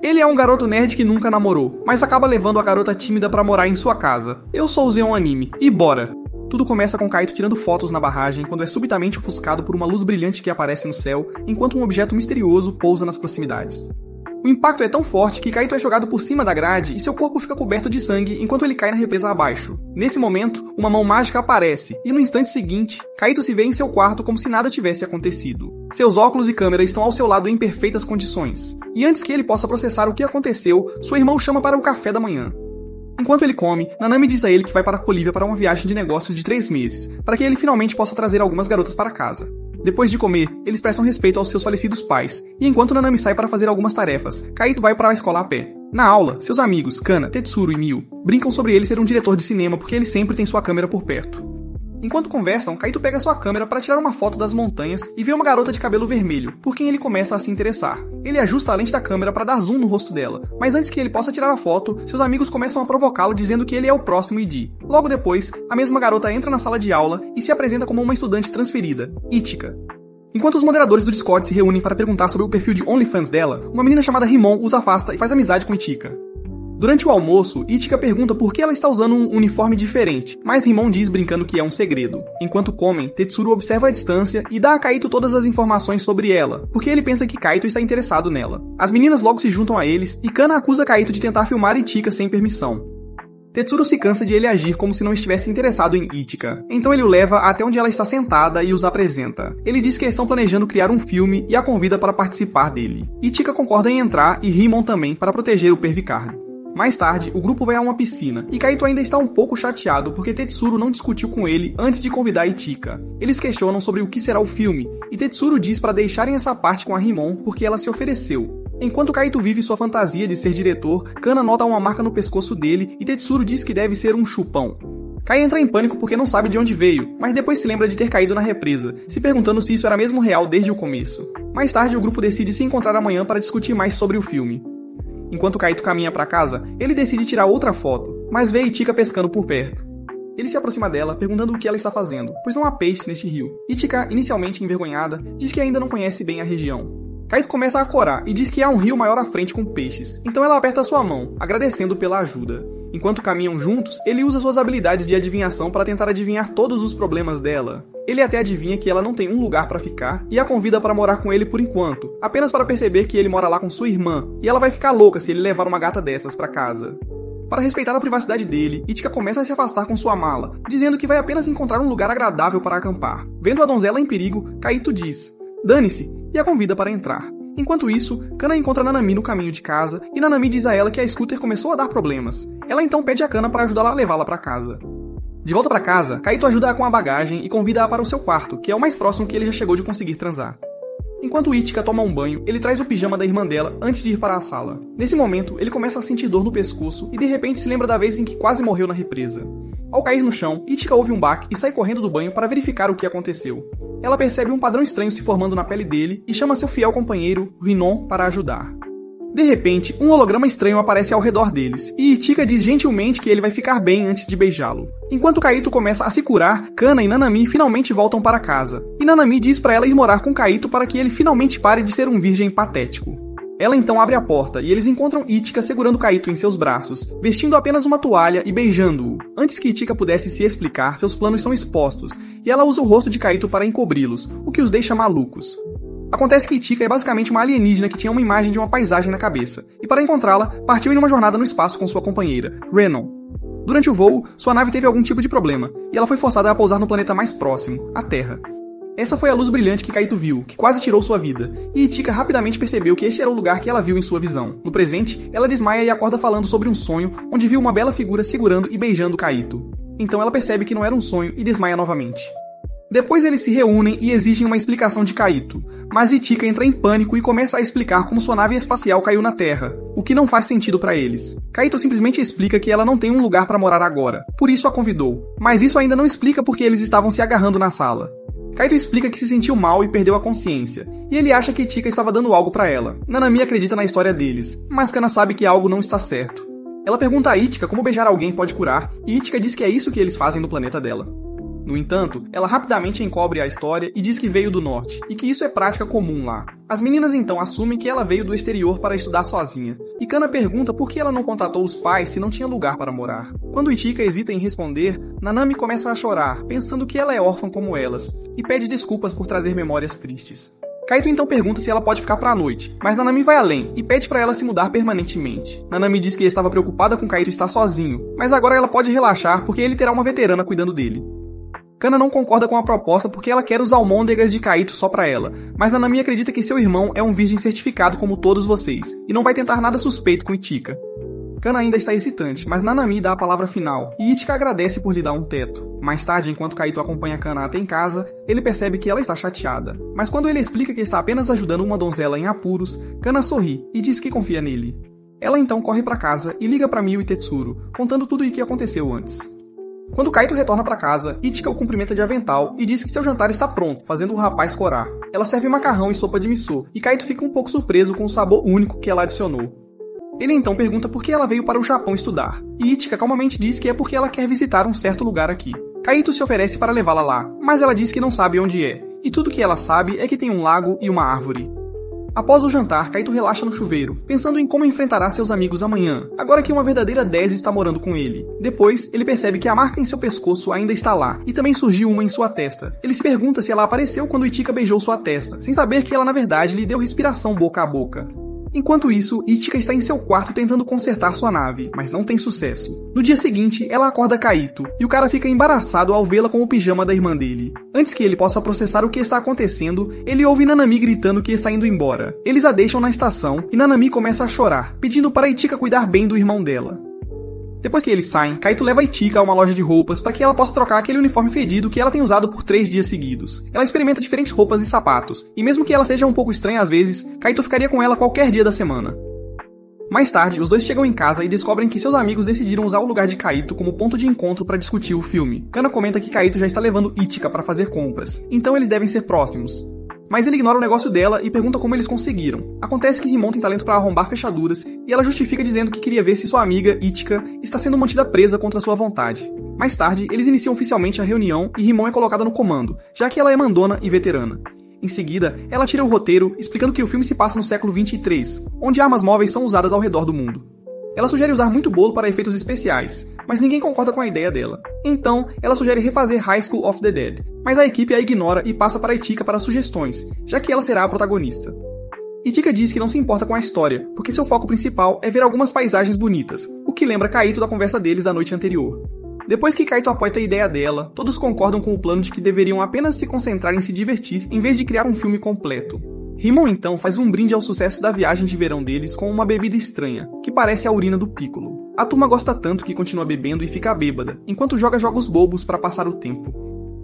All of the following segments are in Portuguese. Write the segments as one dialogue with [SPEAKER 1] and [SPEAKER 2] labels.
[SPEAKER 1] Ele é um garoto nerd que nunca namorou, mas acaba levando a garota tímida pra morar em sua casa. Eu sou o Zeon Anime, e bora! Tudo começa com Kaito tirando fotos na barragem quando é subitamente ofuscado por uma luz brilhante que aparece no céu, enquanto um objeto misterioso pousa nas proximidades. O impacto é tão forte que Kaito é jogado por cima da grade e seu corpo fica coberto de sangue enquanto ele cai na represa abaixo. Nesse momento, uma mão mágica aparece, e no instante seguinte, Kaito se vê em seu quarto como se nada tivesse acontecido. Seus óculos e câmera estão ao seu lado em perfeitas condições. E antes que ele possa processar o que aconteceu, seu irmão chama para o café da manhã. Enquanto ele come, Nanami diz a ele que vai para Bolívia para uma viagem de negócios de 3 meses, para que ele finalmente possa trazer algumas garotas para casa. Depois de comer, eles prestam respeito aos seus falecidos pais, e enquanto Nanami sai para fazer algumas tarefas, Kaito vai para a escola a pé. Na aula, seus amigos, Kana, Tetsuro e Miu, brincam sobre ele ser um diretor de cinema porque ele sempre tem sua câmera por perto. Enquanto conversam, Kaito pega sua câmera para tirar uma foto das montanhas e vê uma garota de cabelo vermelho, por quem ele começa a se interessar. Ele ajusta a lente da câmera para dar zoom no rosto dela, mas antes que ele possa tirar a foto, seus amigos começam a provocá-lo dizendo que ele é o próximo ID. Logo depois, a mesma garota entra na sala de aula e se apresenta como uma estudante transferida, Ichika. Enquanto os moderadores do Discord se reúnem para perguntar sobre o perfil de OnlyFans dela, uma menina chamada Rimon os afasta e faz amizade com Ichika. Durante o almoço, Ichika pergunta por que ela está usando um uniforme diferente, mas Rimon diz brincando que é um segredo. Enquanto comem, Tetsuro observa a distância e dá a Kaito todas as informações sobre ela, porque ele pensa que Kaito está interessado nela. As meninas logo se juntam a eles e Kana acusa Kaito de tentar filmar Ichika sem permissão. Tetsuro se cansa de ele agir como se não estivesse interessado em Ichika, então ele o leva até onde ela está sentada e os apresenta. Ele diz que estão planejando criar um filme e a convida para participar dele. Ichika concorda em entrar e Rimon também para proteger o Pervicardo. Mais tarde, o grupo vai a uma piscina, e Kaito ainda está um pouco chateado porque Tetsuro não discutiu com ele antes de convidar Ichika. Eles questionam sobre o que será o filme, e Tetsuro diz para deixarem essa parte com a Rimon porque ela se ofereceu. Enquanto Kaito vive sua fantasia de ser diretor, Kana nota uma marca no pescoço dele e Tetsuro diz que deve ser um chupão. Kai entra em pânico porque não sabe de onde veio, mas depois se lembra de ter caído na represa, se perguntando se isso era mesmo real desde o começo. Mais tarde, o grupo decide se encontrar amanhã para discutir mais sobre o filme. Enquanto Kaito caminha para casa, ele decide tirar outra foto, mas vê Ichika pescando por perto. Ele se aproxima dela, perguntando o que ela está fazendo, pois não há peixes neste rio. Ichika, inicialmente envergonhada, diz que ainda não conhece bem a região. Kaito começa a corar e diz que há um rio maior à frente com peixes, então ela aperta sua mão, agradecendo pela ajuda. Enquanto caminham juntos, ele usa suas habilidades de adivinhação para tentar adivinhar todos os problemas dela. Ele até adivinha que ela não tem um lugar para ficar e a convida para morar com ele por enquanto, apenas para perceber que ele mora lá com sua irmã, e ela vai ficar louca se ele levar uma gata dessas para casa. Para respeitar a privacidade dele, Ichika começa a se afastar com sua mala, dizendo que vai apenas encontrar um lugar agradável para acampar. Vendo a donzela em perigo, Kaito diz: "Dane-se", e a convida para entrar. Enquanto isso, Kana encontra Nanami no caminho de casa e Nanami diz a ela que a scooter começou a dar problemas. Ela então pede a Kana para ajudá-la a levá-la para casa. De volta para casa, Kaito ajuda-a com a bagagem e convida-a para o seu quarto, que é o mais próximo que ele já chegou de conseguir transar. Enquanto Ichika toma um banho, ele traz o pijama da irmã dela antes de ir para a sala. Nesse momento, ele começa a sentir dor no pescoço e de repente se lembra da vez em que quase morreu na represa. Ao cair no chão, Ichika ouve um baque e sai correndo do banho para verificar o que aconteceu. Ela percebe um padrão estranho se formando na pele dele e chama seu fiel companheiro, Rinon, para ajudar. De repente, um holograma estranho aparece ao redor deles, e Ichika diz gentilmente que ele vai ficar bem antes de beijá-lo. Enquanto Kaito começa a se curar, Kana e Nanami finalmente voltam para casa, e Nanami diz para ela ir morar com Kaito para que ele finalmente pare de ser um virgem patético. Ela então abre a porta e eles encontram Ichika segurando Kaito em seus braços, vestindo apenas uma toalha e beijando-o. Antes que Ichika pudesse se explicar, seus planos são expostos, e ela usa o rosto de Kaito para encobri-los, o que os deixa malucos. Acontece que Ichika é basicamente uma alienígena que tinha uma imagem de uma paisagem na cabeça, e para encontrá-la, partiu em uma jornada no espaço com sua companheira, Renon. Durante o voo, sua nave teve algum tipo de problema, e ela foi forçada a pousar no planeta mais próximo, a Terra. Essa foi a luz brilhante que Kaito viu, que quase tirou sua vida, e Ichika rapidamente percebeu que este era o lugar que ela viu em sua visão. No presente, ela desmaia e acorda falando sobre um sonho, onde viu uma bela figura segurando e beijando Kaito. Então ela percebe que não era um sonho e desmaia novamente. Depois eles se reúnem e exigem uma explicação de Kaito, mas Ichika entra em pânico e começa a explicar como sua nave espacial caiu na Terra, o que não faz sentido para eles. Kaito simplesmente explica que ela não tem um lugar para morar agora, por isso a convidou, mas isso ainda não explica porque eles estavam se agarrando na sala. Kaito explica que se sentiu mal e perdeu a consciência, e ele acha que Ichika estava dando algo para ela. Nanami acredita na história deles, mas Kana sabe que algo não está certo. Ela pergunta a Ichika como beijar alguém pode curar, e Ichika diz que é isso que eles fazem no planeta dela. No entanto, ela rapidamente encobre a história e diz que veio do norte, e que isso é prática comum lá. As meninas então assumem que ela veio do exterior para estudar sozinha, e Kana pergunta por que ela não contatou os pais se não tinha lugar para morar. Quando Ichika hesita em responder, Nanami começa a chorar, pensando que ela é órfã como elas, e pede desculpas por trazer memórias tristes. Kaito então pergunta se ela pode ficar pra noite, mas Nanami vai além e pede pra ela se mudar permanentemente. Nanami diz que estava preocupada com Kaito estar sozinho, mas agora ela pode relaxar porque ele terá uma veterana cuidando dele. Kana não concorda com a proposta porque ela quer os almôndegas de Kaito só pra ela, mas Nanami acredita que seu irmão é um virgem certificado como todos vocês, e não vai tentar nada suspeito com Ichika. Kana ainda está hesitante, mas Nanami dá a palavra final, e Ichika agradece por lhe dar um teto. Mais tarde, enquanto Kaito acompanha Kana até em casa, ele percebe que ela está chateada. Mas quando ele explica que está apenas ajudando uma donzela em apuros, Kana sorri e diz que confia nele. Ela então corre para casa e liga para Miu e Tetsuro, contando tudo o que aconteceu antes. Quando Kaito retorna para casa, Ichika o cumprimenta de avental e diz que seu jantar está pronto, fazendo o rapaz corar. Ela serve macarrão e sopa de miso, e Kaito fica um pouco surpreso com o sabor único que ela adicionou. Ele então pergunta por que ela veio para o Japão estudar, e Ichika calmamente diz que é porque ela quer visitar um certo lugar aqui. Kaito se oferece para levá-la lá, mas ela diz que não sabe onde é, e tudo que ela sabe é que tem um lago e uma árvore. Após o jantar, Kaito relaxa no chuveiro, pensando em como enfrentará seus amigos amanhã, agora que uma verdadeira 10 está morando com ele. Depois, ele percebe que a marca em seu pescoço ainda está lá, e também surgiu uma em sua testa. Ele se pergunta se ela apareceu quando Ichika beijou sua testa, sem saber que ela na verdade lhe deu respiração boca a boca. Enquanto isso, Ichika está em seu quarto tentando consertar sua nave, mas não tem sucesso. No dia seguinte, ela acorda Kaito, e o cara fica embaraçado ao vê-la com o pijama da irmã dele. Antes que ele possa processar o que está acontecendo, ele ouve Nanami gritando que está indo embora. Eles a deixam na estação, e Nanami começa a chorar, pedindo para Ichika cuidar bem do irmão dela. Depois que eles saem, Kaito leva Ichika a uma loja de roupas para que ela possa trocar aquele uniforme fedido que ela tem usado por 3 dias seguidos. Ela experimenta diferentes roupas e sapatos, e mesmo que ela seja um pouco estranha às vezes, Kaito ficaria com ela qualquer dia da semana. Mais tarde, os dois chegam em casa e descobrem que seus amigos decidiram usar o lugar de Kaito como ponto de encontro para discutir o filme. Kana comenta que Kaito já está levando Ichika para fazer compras, então eles devem ser próximos. Mas ele ignora o negócio dela e pergunta como eles conseguiram. Acontece que Rimon tem talento para arrombar fechaduras, e ela justifica dizendo que queria ver se sua amiga, Ichika, está sendo mantida presa contra sua vontade. Mais tarde, eles iniciam oficialmente a reunião e Rimon é colocada no comando, já que ela é mandona e veterana. Em seguida, ela tira o roteiro, explicando que o filme se passa no século 23, onde armas móveis são usadas ao redor do mundo. Ela sugere usar muito bolo para efeitos especiais, mas ninguém concorda com a ideia dela. Então, ela sugere refazer High School of the Dead, mas a equipe a ignora e passa para Ichika para sugestões, já que ela será a protagonista. Ichika diz que não se importa com a história, porque seu foco principal é ver algumas paisagens bonitas, o que lembra Kaito da conversa deles da noite anterior. Depois que Kaito apoia a ideia dela, todos concordam com o plano de que deveriam apenas se concentrar em se divertir, em vez de criar um filme completo. Rimon então faz um brinde ao sucesso da viagem de verão deles com uma bebida estranha, que parece a urina do Piccolo. A turma gosta tanto que continua bebendo e fica bêbada, enquanto joga jogos bobos para passar o tempo.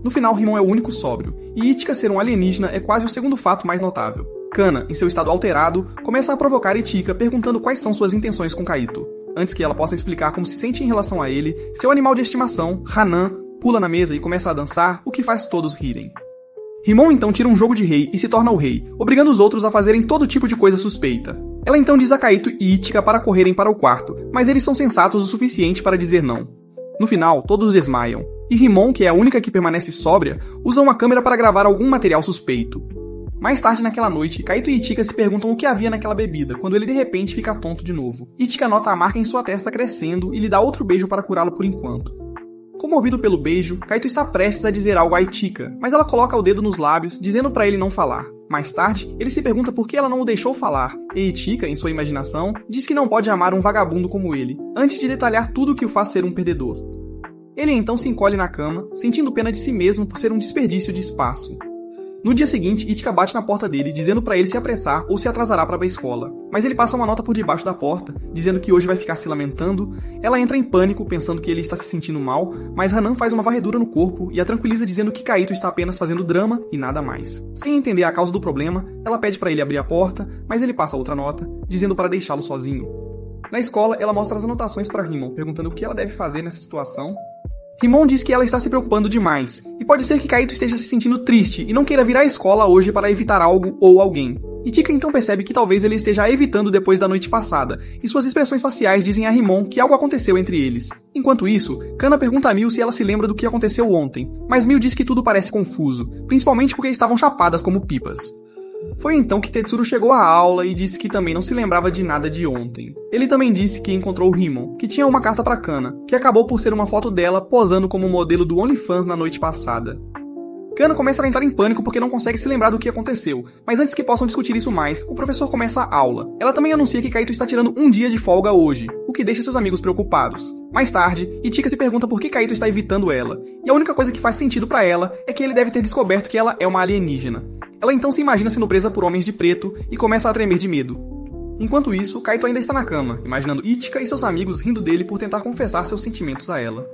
[SPEAKER 1] No final, Rimon é o único sóbrio, e Ichika ser um alienígena é quase o segundo fato mais notável. Kana, em seu estado alterado, começa a provocar Ichika perguntando quais são suas intenções com Kaito. Antes que ela possa explicar como se sente em relação a ele, seu animal de estimação, Hanan, pula na mesa e começa a dançar, o que faz todos rirem. Rimon então tira um jogo de rei e se torna o rei, obrigando os outros a fazerem todo tipo de coisa suspeita. Ela então diz a Kaito e Ichika para correrem para o quarto, mas eles são sensatos o suficiente para dizer não. No final, todos desmaiam, e Rimon, que é a única que permanece sóbria, usa uma câmera para gravar algum material suspeito. Mais tarde naquela noite, Kaito e Ichika se perguntam o que havia naquela bebida, quando ele de repente fica tonto de novo. Ichika nota a marca em sua testa crescendo e lhe dá outro beijo para curá-lo por enquanto. Comovido pelo beijo, Kaito está prestes a dizer algo a Ichika, mas ela coloca o dedo nos lábios, dizendo para ele não falar. Mais tarde, ele se pergunta por que ela não o deixou falar, e Ichika, em sua imaginação, diz que não pode amar um vagabundo como ele, antes de detalhar tudo o que o faz ser um perdedor. Ele então se encolhe na cama, sentindo pena de si mesmo por ser um desperdício de espaço. No dia seguinte, Ichika bate na porta dele, dizendo para ele se apressar ou se atrasará para a escola. Mas ele passa uma nota por debaixo da porta, dizendo que hoje vai ficar se lamentando. Ela entra em pânico, pensando que ele está se sentindo mal, mas Hanan faz uma varredura no corpo e a tranquiliza dizendo que Kaito está apenas fazendo drama e nada mais. Sem entender a causa do problema, ela pede para ele abrir a porta, mas ele passa outra nota, dizendo para deixá-lo sozinho. Na escola, ela mostra as anotações para Rimon, perguntando o que ela deve fazer nessa situação. Rimon diz que ela está se preocupando demais, e pode ser que Kaito esteja se sentindo triste e não queira vir à escola hoje para evitar algo ou alguém. Itika então percebe que talvez ele esteja a evitando depois da noite passada, e suas expressões faciais dizem a Rimon que algo aconteceu entre eles. Enquanto isso, Kana pergunta a Miu se ela se lembra do que aconteceu ontem, mas Miu diz que tudo parece confuso, principalmente porque estavam chapadas como pipas. Foi então que Tetsuro chegou à aula e disse que também não se lembrava de nada de ontem. Ele também disse que encontrou Rimon, que tinha uma carta para Kana, que acabou por ser uma foto dela posando como modelo do OnlyFans na noite passada. Kana começa a entrar em pânico porque não consegue se lembrar do que aconteceu, mas antes que possam discutir isso mais, o professor começa a aula. Ela também anuncia que Kaito está tirando um dia de folga hoje, o que deixa seus amigos preocupados. Mais tarde, Itika se pergunta por que Kaito está evitando ela, e a única coisa que faz sentido para ela é que ele deve ter descoberto que ela é uma alienígena. Ela então se imagina sendo presa por homens de preto e começa a tremer de medo. Enquanto isso, Kaito ainda está na cama, imaginando Itika e seus amigos rindo dele por tentar confessar seus sentimentos a ela.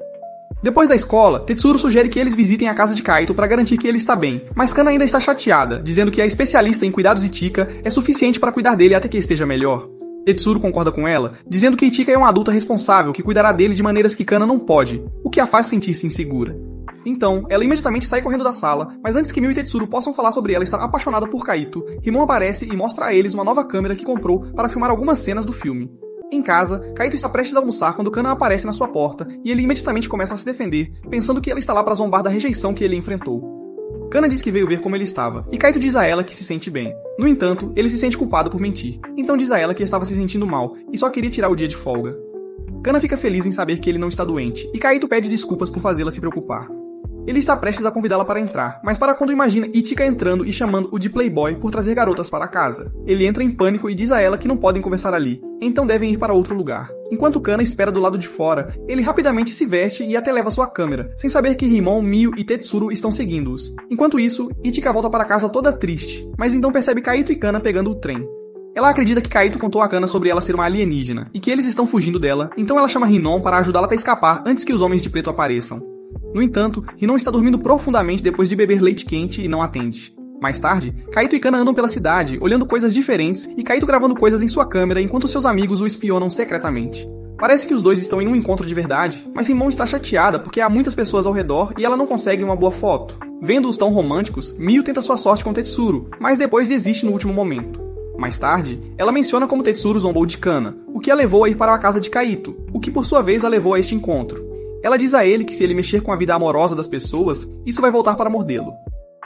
[SPEAKER 1] Depois da escola, Tetsuro sugere que eles visitem a casa de Kaito para garantir que ele está bem, mas Kana ainda está chateada, dizendo que a especialista em cuidados Itika é suficiente para cuidar dele até que esteja melhor. Tetsuro concorda com ela, dizendo que Itika é uma adulta responsável que cuidará dele de maneiras que Kana não pode, o que a faz sentir-se insegura. Então, ela imediatamente sai correndo da sala, mas antes que Miu e Tetsuro possam falar sobre ela estar apaixonada por Kaito, Rimon aparece e mostra a eles uma nova câmera que comprou para filmar algumas cenas do filme. Em casa, Kaito está prestes a almoçar quando Kana aparece na sua porta e ele imediatamente começa a se defender, pensando que ela está lá para zombar da rejeição que ele enfrentou. Kana diz que veio ver como ele estava, e Kaito diz a ela que se sente bem. No entanto, ele se sente culpado por mentir, então diz a ela que estava se sentindo mal e só queria tirar o dia de folga. Kana fica feliz em saber que ele não está doente, e Kaito pede desculpas por fazê-la se preocupar. Ele está prestes a convidá-la para entrar, mas para quando imagina Itika entrando e chamando-o de playboy por trazer garotas para casa. Ele entra em pânico e diz a ela que não podem conversar ali, então devem ir para outro lugar. Enquanto Kana espera do lado de fora, ele rapidamente se veste e até leva sua câmera, sem saber que Rimon, Miu e Tetsuro estão seguindo-os. Enquanto isso, Itika volta para casa toda triste, mas então percebe Kaito e Kana pegando o trem. Ela acredita que Kaito contou a Kana sobre ela ser uma alienígena, e que eles estão fugindo dela, então ela chama Rinon para ajudá-la a escapar antes que os homens de preto apareçam. No entanto, Rinon está dormindo profundamente depois de beber leite quente e não atende. Mais tarde, Kaito e Kana andam pela cidade, olhando coisas diferentes e Kaito gravando coisas em sua câmera enquanto seus amigos o espionam secretamente. Parece que os dois estão em um encontro de verdade, mas Rimon está chateada porque há muitas pessoas ao redor e ela não consegue uma boa foto. Vendo-os tão românticos, Miu tenta sua sorte com Tetsuro, mas depois desiste no último momento. Mais tarde, ela menciona como Tetsuro zombou de Kana, o que a levou a ir para a casa de Kaito, o que por sua vez a levou a este encontro. Ela diz a ele que se ele mexer com a vida amorosa das pessoas, isso vai voltar para mordê-lo.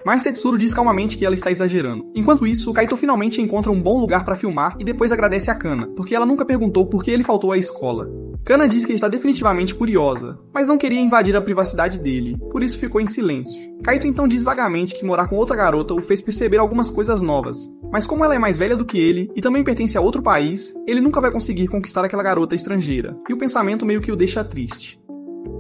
[SPEAKER 1] Mas Tetsuro diz calmamente que ela está exagerando. Enquanto isso, Kaito finalmente encontra um bom lugar para filmar e depois agradece a Kana, porque ela nunca perguntou por que ele faltou à escola. Kana diz que está definitivamente curiosa, mas não queria invadir a privacidade dele, por isso ficou em silêncio. Kaito então diz vagamente que morar com outra garota o fez perceber algumas coisas novas, mas como ela é mais velha do que ele e também pertence a outro país, ele nunca vai conseguir conquistar aquela garota estrangeira, e o pensamento meio que o deixa triste.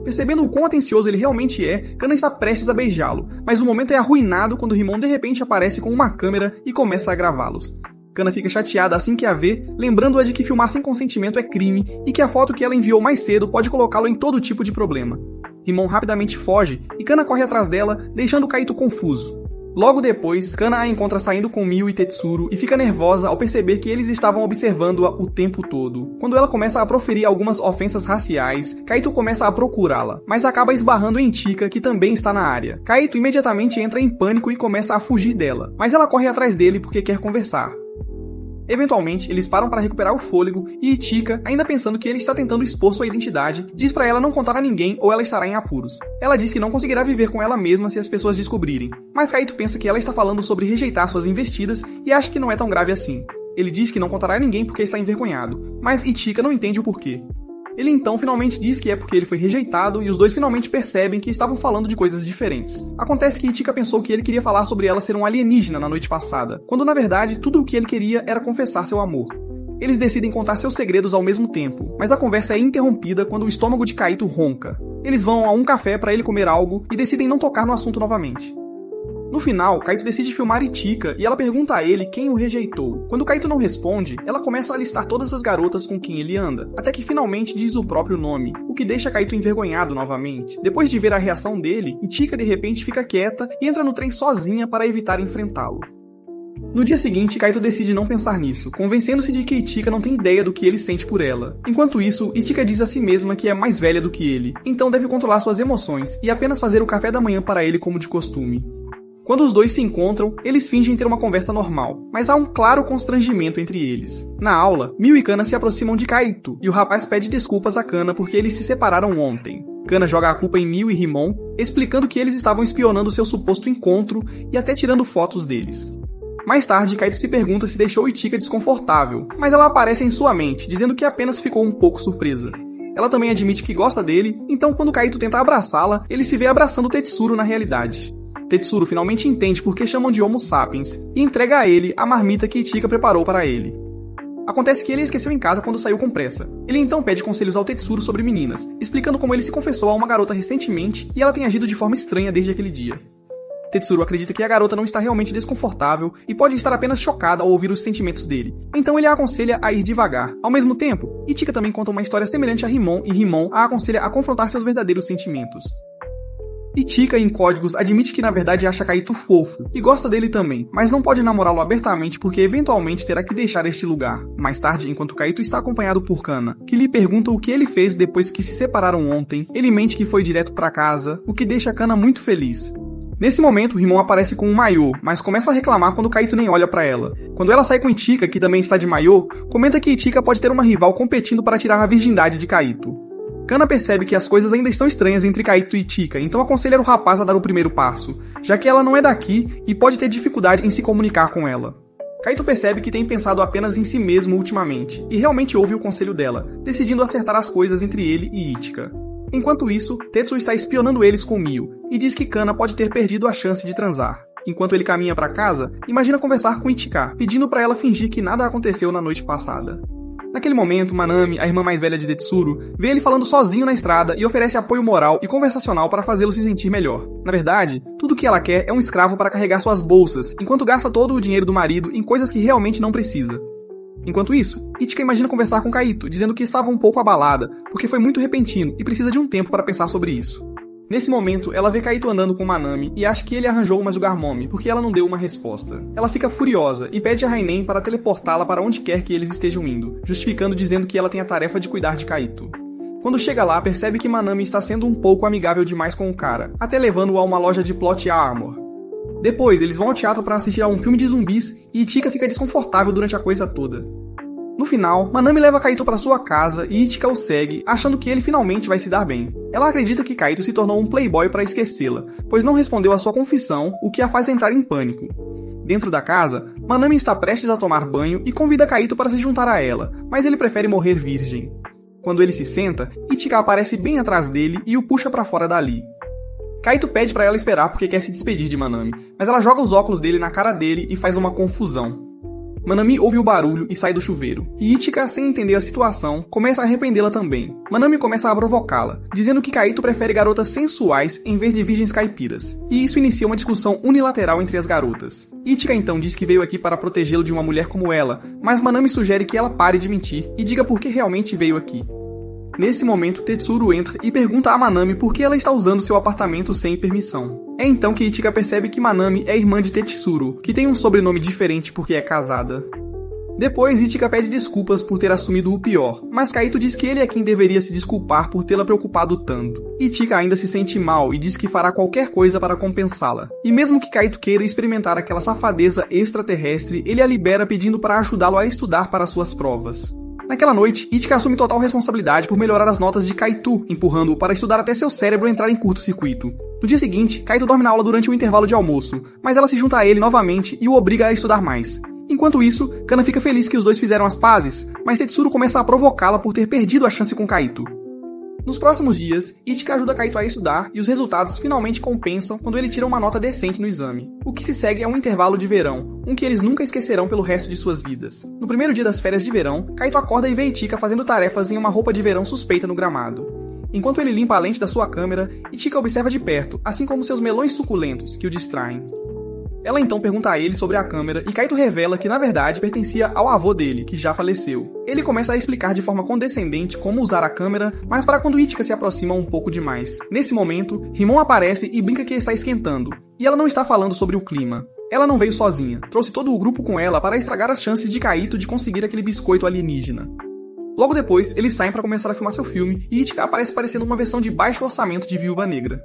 [SPEAKER 1] Percebendo o quão atencioso ele realmente é, Kana está prestes a beijá-lo, mas o momento é arruinado quando Rimon de repente aparece com uma câmera e começa a gravá-los. Kana fica chateada assim que a vê, lembrando-a de que filmar sem consentimento é crime e que a foto que ela enviou mais cedo pode colocá-lo em todo tipo de problema. Rimon rapidamente foge e Kana corre atrás dela, deixando Kaito confuso. Logo depois, Kana a encontra saindo com Miu e Tetsuro e fica nervosa ao perceber que eles estavam observando-a o tempo todo. Quando ela começa a proferir algumas ofensas raciais, Kaito começa a procurá-la, mas acaba esbarrando em Itika, que também está na área. Kaito imediatamente entra em pânico e começa a fugir dela, mas ela corre atrás dele porque quer conversar. Eventualmente, eles param para recuperar o fôlego e Itika, ainda pensando que ele está tentando expor sua identidade, diz para ela não contar a ninguém ou ela estará em apuros. Ela diz que não conseguirá viver com ela mesma se as pessoas descobrirem, mas Kaito pensa que ela está falando sobre rejeitar suas investidas e acha que não é tão grave assim. Ele diz que não contará a ninguém porque está envergonhado, mas Itika não entende o porquê. Ele então finalmente diz que é porque ele foi rejeitado e os dois finalmente percebem que estavam falando de coisas diferentes. Acontece que Itika pensou que ele queria falar sobre ela ser um alienígena na noite passada, quando na verdade tudo o que ele queria era confessar seu amor. Eles decidem contar seus segredos ao mesmo tempo, mas a conversa é interrompida quando o estômago de Kaito ronca. Eles vão a um café para ele comer algo e decidem não tocar no assunto novamente. No final, Kaito decide filmar Itika e ela pergunta a ele quem o rejeitou. Quando Kaito não responde, ela começa a listar todas as garotas com quem ele anda, até que finalmente diz o próprio nome, o que deixa Kaito envergonhado novamente. Depois de ver a reação dele, Itika de repente fica quieta e entra no trem sozinha para evitar enfrentá-lo. No dia seguinte, Kaito decide não pensar nisso, convencendo-se de que Itika não tem ideia do que ele sente por ela. Enquanto isso, Itika diz a si mesma que é mais velha do que ele, então deve controlar suas emoções e apenas fazer o café da manhã para ele como de costume. Quando os dois se encontram, eles fingem ter uma conversa normal, mas há um claro constrangimento entre eles. Na aula, Mio e Kana se aproximam de Kaito, e o rapaz pede desculpas a Kana porque eles se separaram ontem. Kana joga a culpa em Mio e Rimon, explicando que eles estavam espionando seu suposto encontro e até tirando fotos deles. Mais tarde, Kaito se pergunta se deixou Ichika desconfortável, mas ela aparece em sua mente, dizendo que apenas ficou um pouco surpresa. Ela também admite que gosta dele, então quando Kaito tenta abraçá-la, ele se vê abraçando Tetsuro na realidade. Tetsuro finalmente entende por que chamam de Homo sapiens e entrega a ele a marmita que Ichika preparou para ele. Acontece que ele esqueceu em casa quando saiu com pressa. Ele então pede conselhos ao Tetsuro sobre meninas, explicando como ele se confessou a uma garota recentemente e ela tem agido de forma estranha desde aquele dia. Tetsuro acredita que a garota não está realmente desconfortável e pode estar apenas chocada ao ouvir os sentimentos dele. Então ele a aconselha a ir devagar. Ao mesmo tempo, Ichika também conta uma história semelhante a Rimon e Rimon a aconselha a confrontar seus verdadeiros sentimentos. Ichika, em códigos, admite que na verdade acha Kaito fofo e gosta dele também, mas não pode namorá-lo abertamente porque eventualmente terá que deixar este lugar. Mais tarde, enquanto Kaito está acompanhado por Kana, que lhe pergunta o que ele fez depois que se separaram ontem, ele mente que foi direto para casa, o que deixa Kana muito feliz. Nesse momento, Rimon aparece com um maiô, mas começa a reclamar quando Kaito nem olha pra ela. Quando ela sai com Ichika, que também está de maiô, comenta que Ichika pode ter uma rival competindo para tirar a virgindade de Kaito. Kana percebe que as coisas ainda estão estranhas entre Kaito e Ichika, então aconselha o rapaz a dar o primeiro passo, já que ela não é daqui e pode ter dificuldade em se comunicar com ela. Kaito percebe que tem pensado apenas em si mesmo ultimamente, e realmente ouve o conselho dela, decidindo acertar as coisas entre ele e Ichika. Enquanto isso, Tetsu está espionando eles com Mio, e diz que Kana pode ter perdido a chance de transar. Enquanto ele caminha para casa, imagina conversar com Ichika, pedindo para ela fingir que nada aconteceu na noite passada. Naquele momento, Manami, a irmã mais velha de Tetsuro, vê ele falando sozinho na estrada e oferece apoio moral e conversacional para fazê-lo se sentir melhor. Na verdade, tudo o que ela quer é um escravo para carregar suas bolsas, enquanto gasta todo o dinheiro do marido em coisas que realmente não precisa. Enquanto isso, Ichika imagina conversar com Kaito, dizendo que estava um pouco abalada, porque foi muito repentino e precisa de um tempo para pensar sobre isso. Nesse momento, ela vê Kaito andando com Manami e acha que ele arranjou uma Sugar Mommy, porque ela não deu uma resposta. Ela fica furiosa e pede a Rainen para teleportá-la para onde quer que eles estejam indo, justificando dizendo que ela tem a tarefa de cuidar de Kaito. Quando chega lá, percebe que Manami está sendo um pouco amigável demais com o cara, até levando-o a uma loja de plot armor. Depois, eles vão ao teatro para assistir a um filme de zumbis e Ichika fica desconfortável durante a coisa toda. No final, Manami leva Kaito para sua casa e Ichika o segue, achando que ele finalmente vai se dar bem. Ela acredita que Kaito se tornou um playboy para esquecê-la, pois não respondeu à sua confissão, o que a faz entrar em pânico. Dentro da casa, Manami está prestes a tomar banho e convida Kaito para se juntar a ela, mas ele prefere morrer virgem. Quando ele se senta, Ichika aparece bem atrás dele e o puxa para fora dali. Kaito pede para ela esperar porque quer se despedir de Manami, mas ela joga os óculos dele na cara dele e faz uma confusão. Manami ouve o barulho e sai do chuveiro, e Ichika, sem entender a situação, começa a arrependê-la também. Manami começa a provocá-la, dizendo que Kaito prefere garotas sensuais em vez de virgens caipiras, e isso inicia uma discussão unilateral entre as garotas. Ichika então diz que veio aqui para protegê-lo de uma mulher como ela, mas Manami sugere que ela pare de mentir e diga por que realmente veio aqui. Nesse momento, Tetsuro entra e pergunta a Manami por que ela está usando seu apartamento sem permissão. É então que Ichika percebe que Manami é irmã de Tetsuro, que tem um sobrenome diferente porque é casada. Depois, Ichika pede desculpas por ter assumido o pior, mas Kaito diz que ele é quem deveria se desculpar por tê-la preocupado tanto. Ichika ainda se sente mal e diz que fará qualquer coisa para compensá-la. E mesmo que Kaito queira experimentar aquela safadeza extraterrestre, ele a libera pedindo para ajudá-lo a estudar para suas provas. Naquela noite, Ichika assume total responsabilidade por melhorar as notas de Kaito, empurrando-o para estudar até seu cérebro entrar em curto-circuito. No dia seguinte, Kaito dorme na aula durante o intervalo de almoço, mas ela se junta a ele novamente e o obriga a estudar mais. Enquanto isso, Kana fica feliz que os dois fizeram as pazes, mas Tetsuro começa a provocá-la por ter perdido a chance com Kaito. Nos próximos dias, Ichika ajuda Kaito a estudar e os resultados finalmente compensam quando ele tira uma nota decente no exame. O que se segue é um intervalo de verão, um que eles nunca esquecerão pelo resto de suas vidas. No primeiro dia das férias de verão, Kaito acorda e vê Ichika fazendo tarefas em uma roupa de verão suspeita no gramado. Enquanto ele limpa a lente da sua câmera, Ichika observa de perto, assim como seus melões suculentos, que o distraem. Ela então pergunta a ele sobre a câmera e Kaito revela que na verdade pertencia ao avô dele, que já faleceu. Ele começa a explicar de forma condescendente como usar a câmera, mas para quando Ichika se aproxima um pouco demais. Nesse momento, Rimon aparece e brinca que está esquentando, e ela não está falando sobre o clima. Ela não veio sozinha, trouxe todo o grupo com ela para estragar as chances de Kaito de conseguir aquele biscoito alienígena. Logo depois, eles saem para começar a filmar seu filme e Ichika aparece parecendo uma versão de baixo orçamento de Viúva Negra.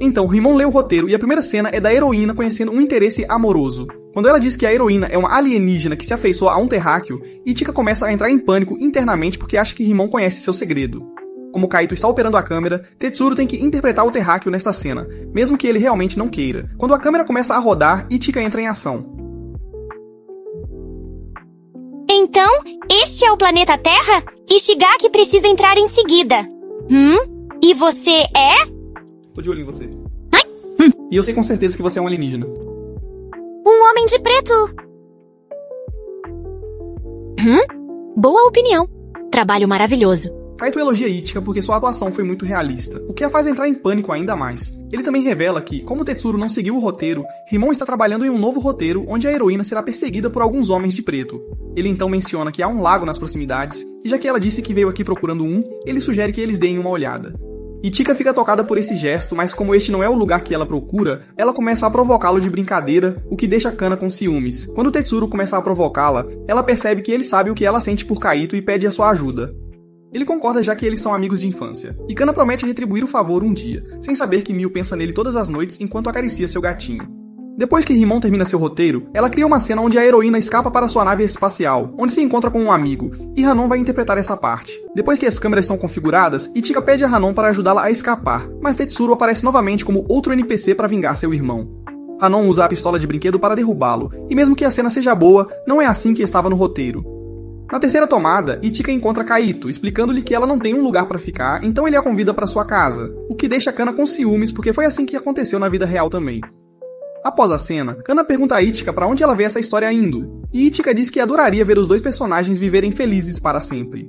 [SPEAKER 1] Então, Rimon lê o roteiro e a primeira cena é da heroína conhecendo um interesse amoroso. Quando ela diz que a heroína é uma alienígena que se afeiçoa a um terráqueo, Ichika começa a entrar em pânico internamente porque acha que Rimon conhece seu segredo. Como Kaito está operando a câmera, Tetsuro tem que interpretar o terráqueo nesta cena, mesmo que ele realmente não queira. Quando a câmera começa a rodar, Ichika entra em ação.
[SPEAKER 2] Então, este é o planeta Terra? Ishigaki precisa entrar em seguida. E você é?
[SPEAKER 1] Tô de olho em você. E eu sei com certeza que você é um alienígena.
[SPEAKER 2] Um homem de preto. Boa opinião. Trabalho maravilhoso.
[SPEAKER 1] Kaito elogia Ichika porque sua atuação foi muito realista, o que a faz entrar em pânico ainda mais. Ele também revela que, como Tetsuro não seguiu o roteiro, Rimon está trabalhando em um novo roteiro onde a heroína será perseguida por alguns homens de preto. Ele então menciona que há um lago nas proximidades, e já que ela disse que veio aqui procurando um, ele sugere que eles deem uma olhada. Ichika fica tocada por esse gesto, mas como este não é o lugar que ela procura, ela começa a provocá-lo de brincadeira, o que deixa Kana com ciúmes. Quando Tetsuro começa a provocá-la, ela percebe que ele sabe o que ela sente por Kaito e pede a sua ajuda. Ele concorda já que eles são amigos de infância, e Kana promete retribuir o favor um dia, sem saber que Miu pensa nele todas as noites enquanto acaricia seu gatinho. Depois que Rimon termina seu roteiro, ela cria uma cena onde a heroína escapa para sua nave espacial, onde se encontra com um amigo, e Hanon vai interpretar essa parte. Depois que as câmeras estão configuradas, Ichika pede a Hanon para ajudá-la a escapar, mas Tetsuro aparece novamente como outro NPC para vingar seu irmão. Hanon usa a pistola de brinquedo para derrubá-lo, e mesmo que a cena seja boa, não é assim que estava no roteiro. Na terceira tomada, Ichika encontra Kaito, explicando-lhe que ela não tem um lugar para ficar, então ele a convida para sua casa, o que deixa Kana com ciúmes porque foi assim que aconteceu na vida real também. Após a cena, Kana pergunta a Ichika para onde ela vê essa história indo, e Ichika diz que adoraria ver os dois personagens viverem felizes para sempre.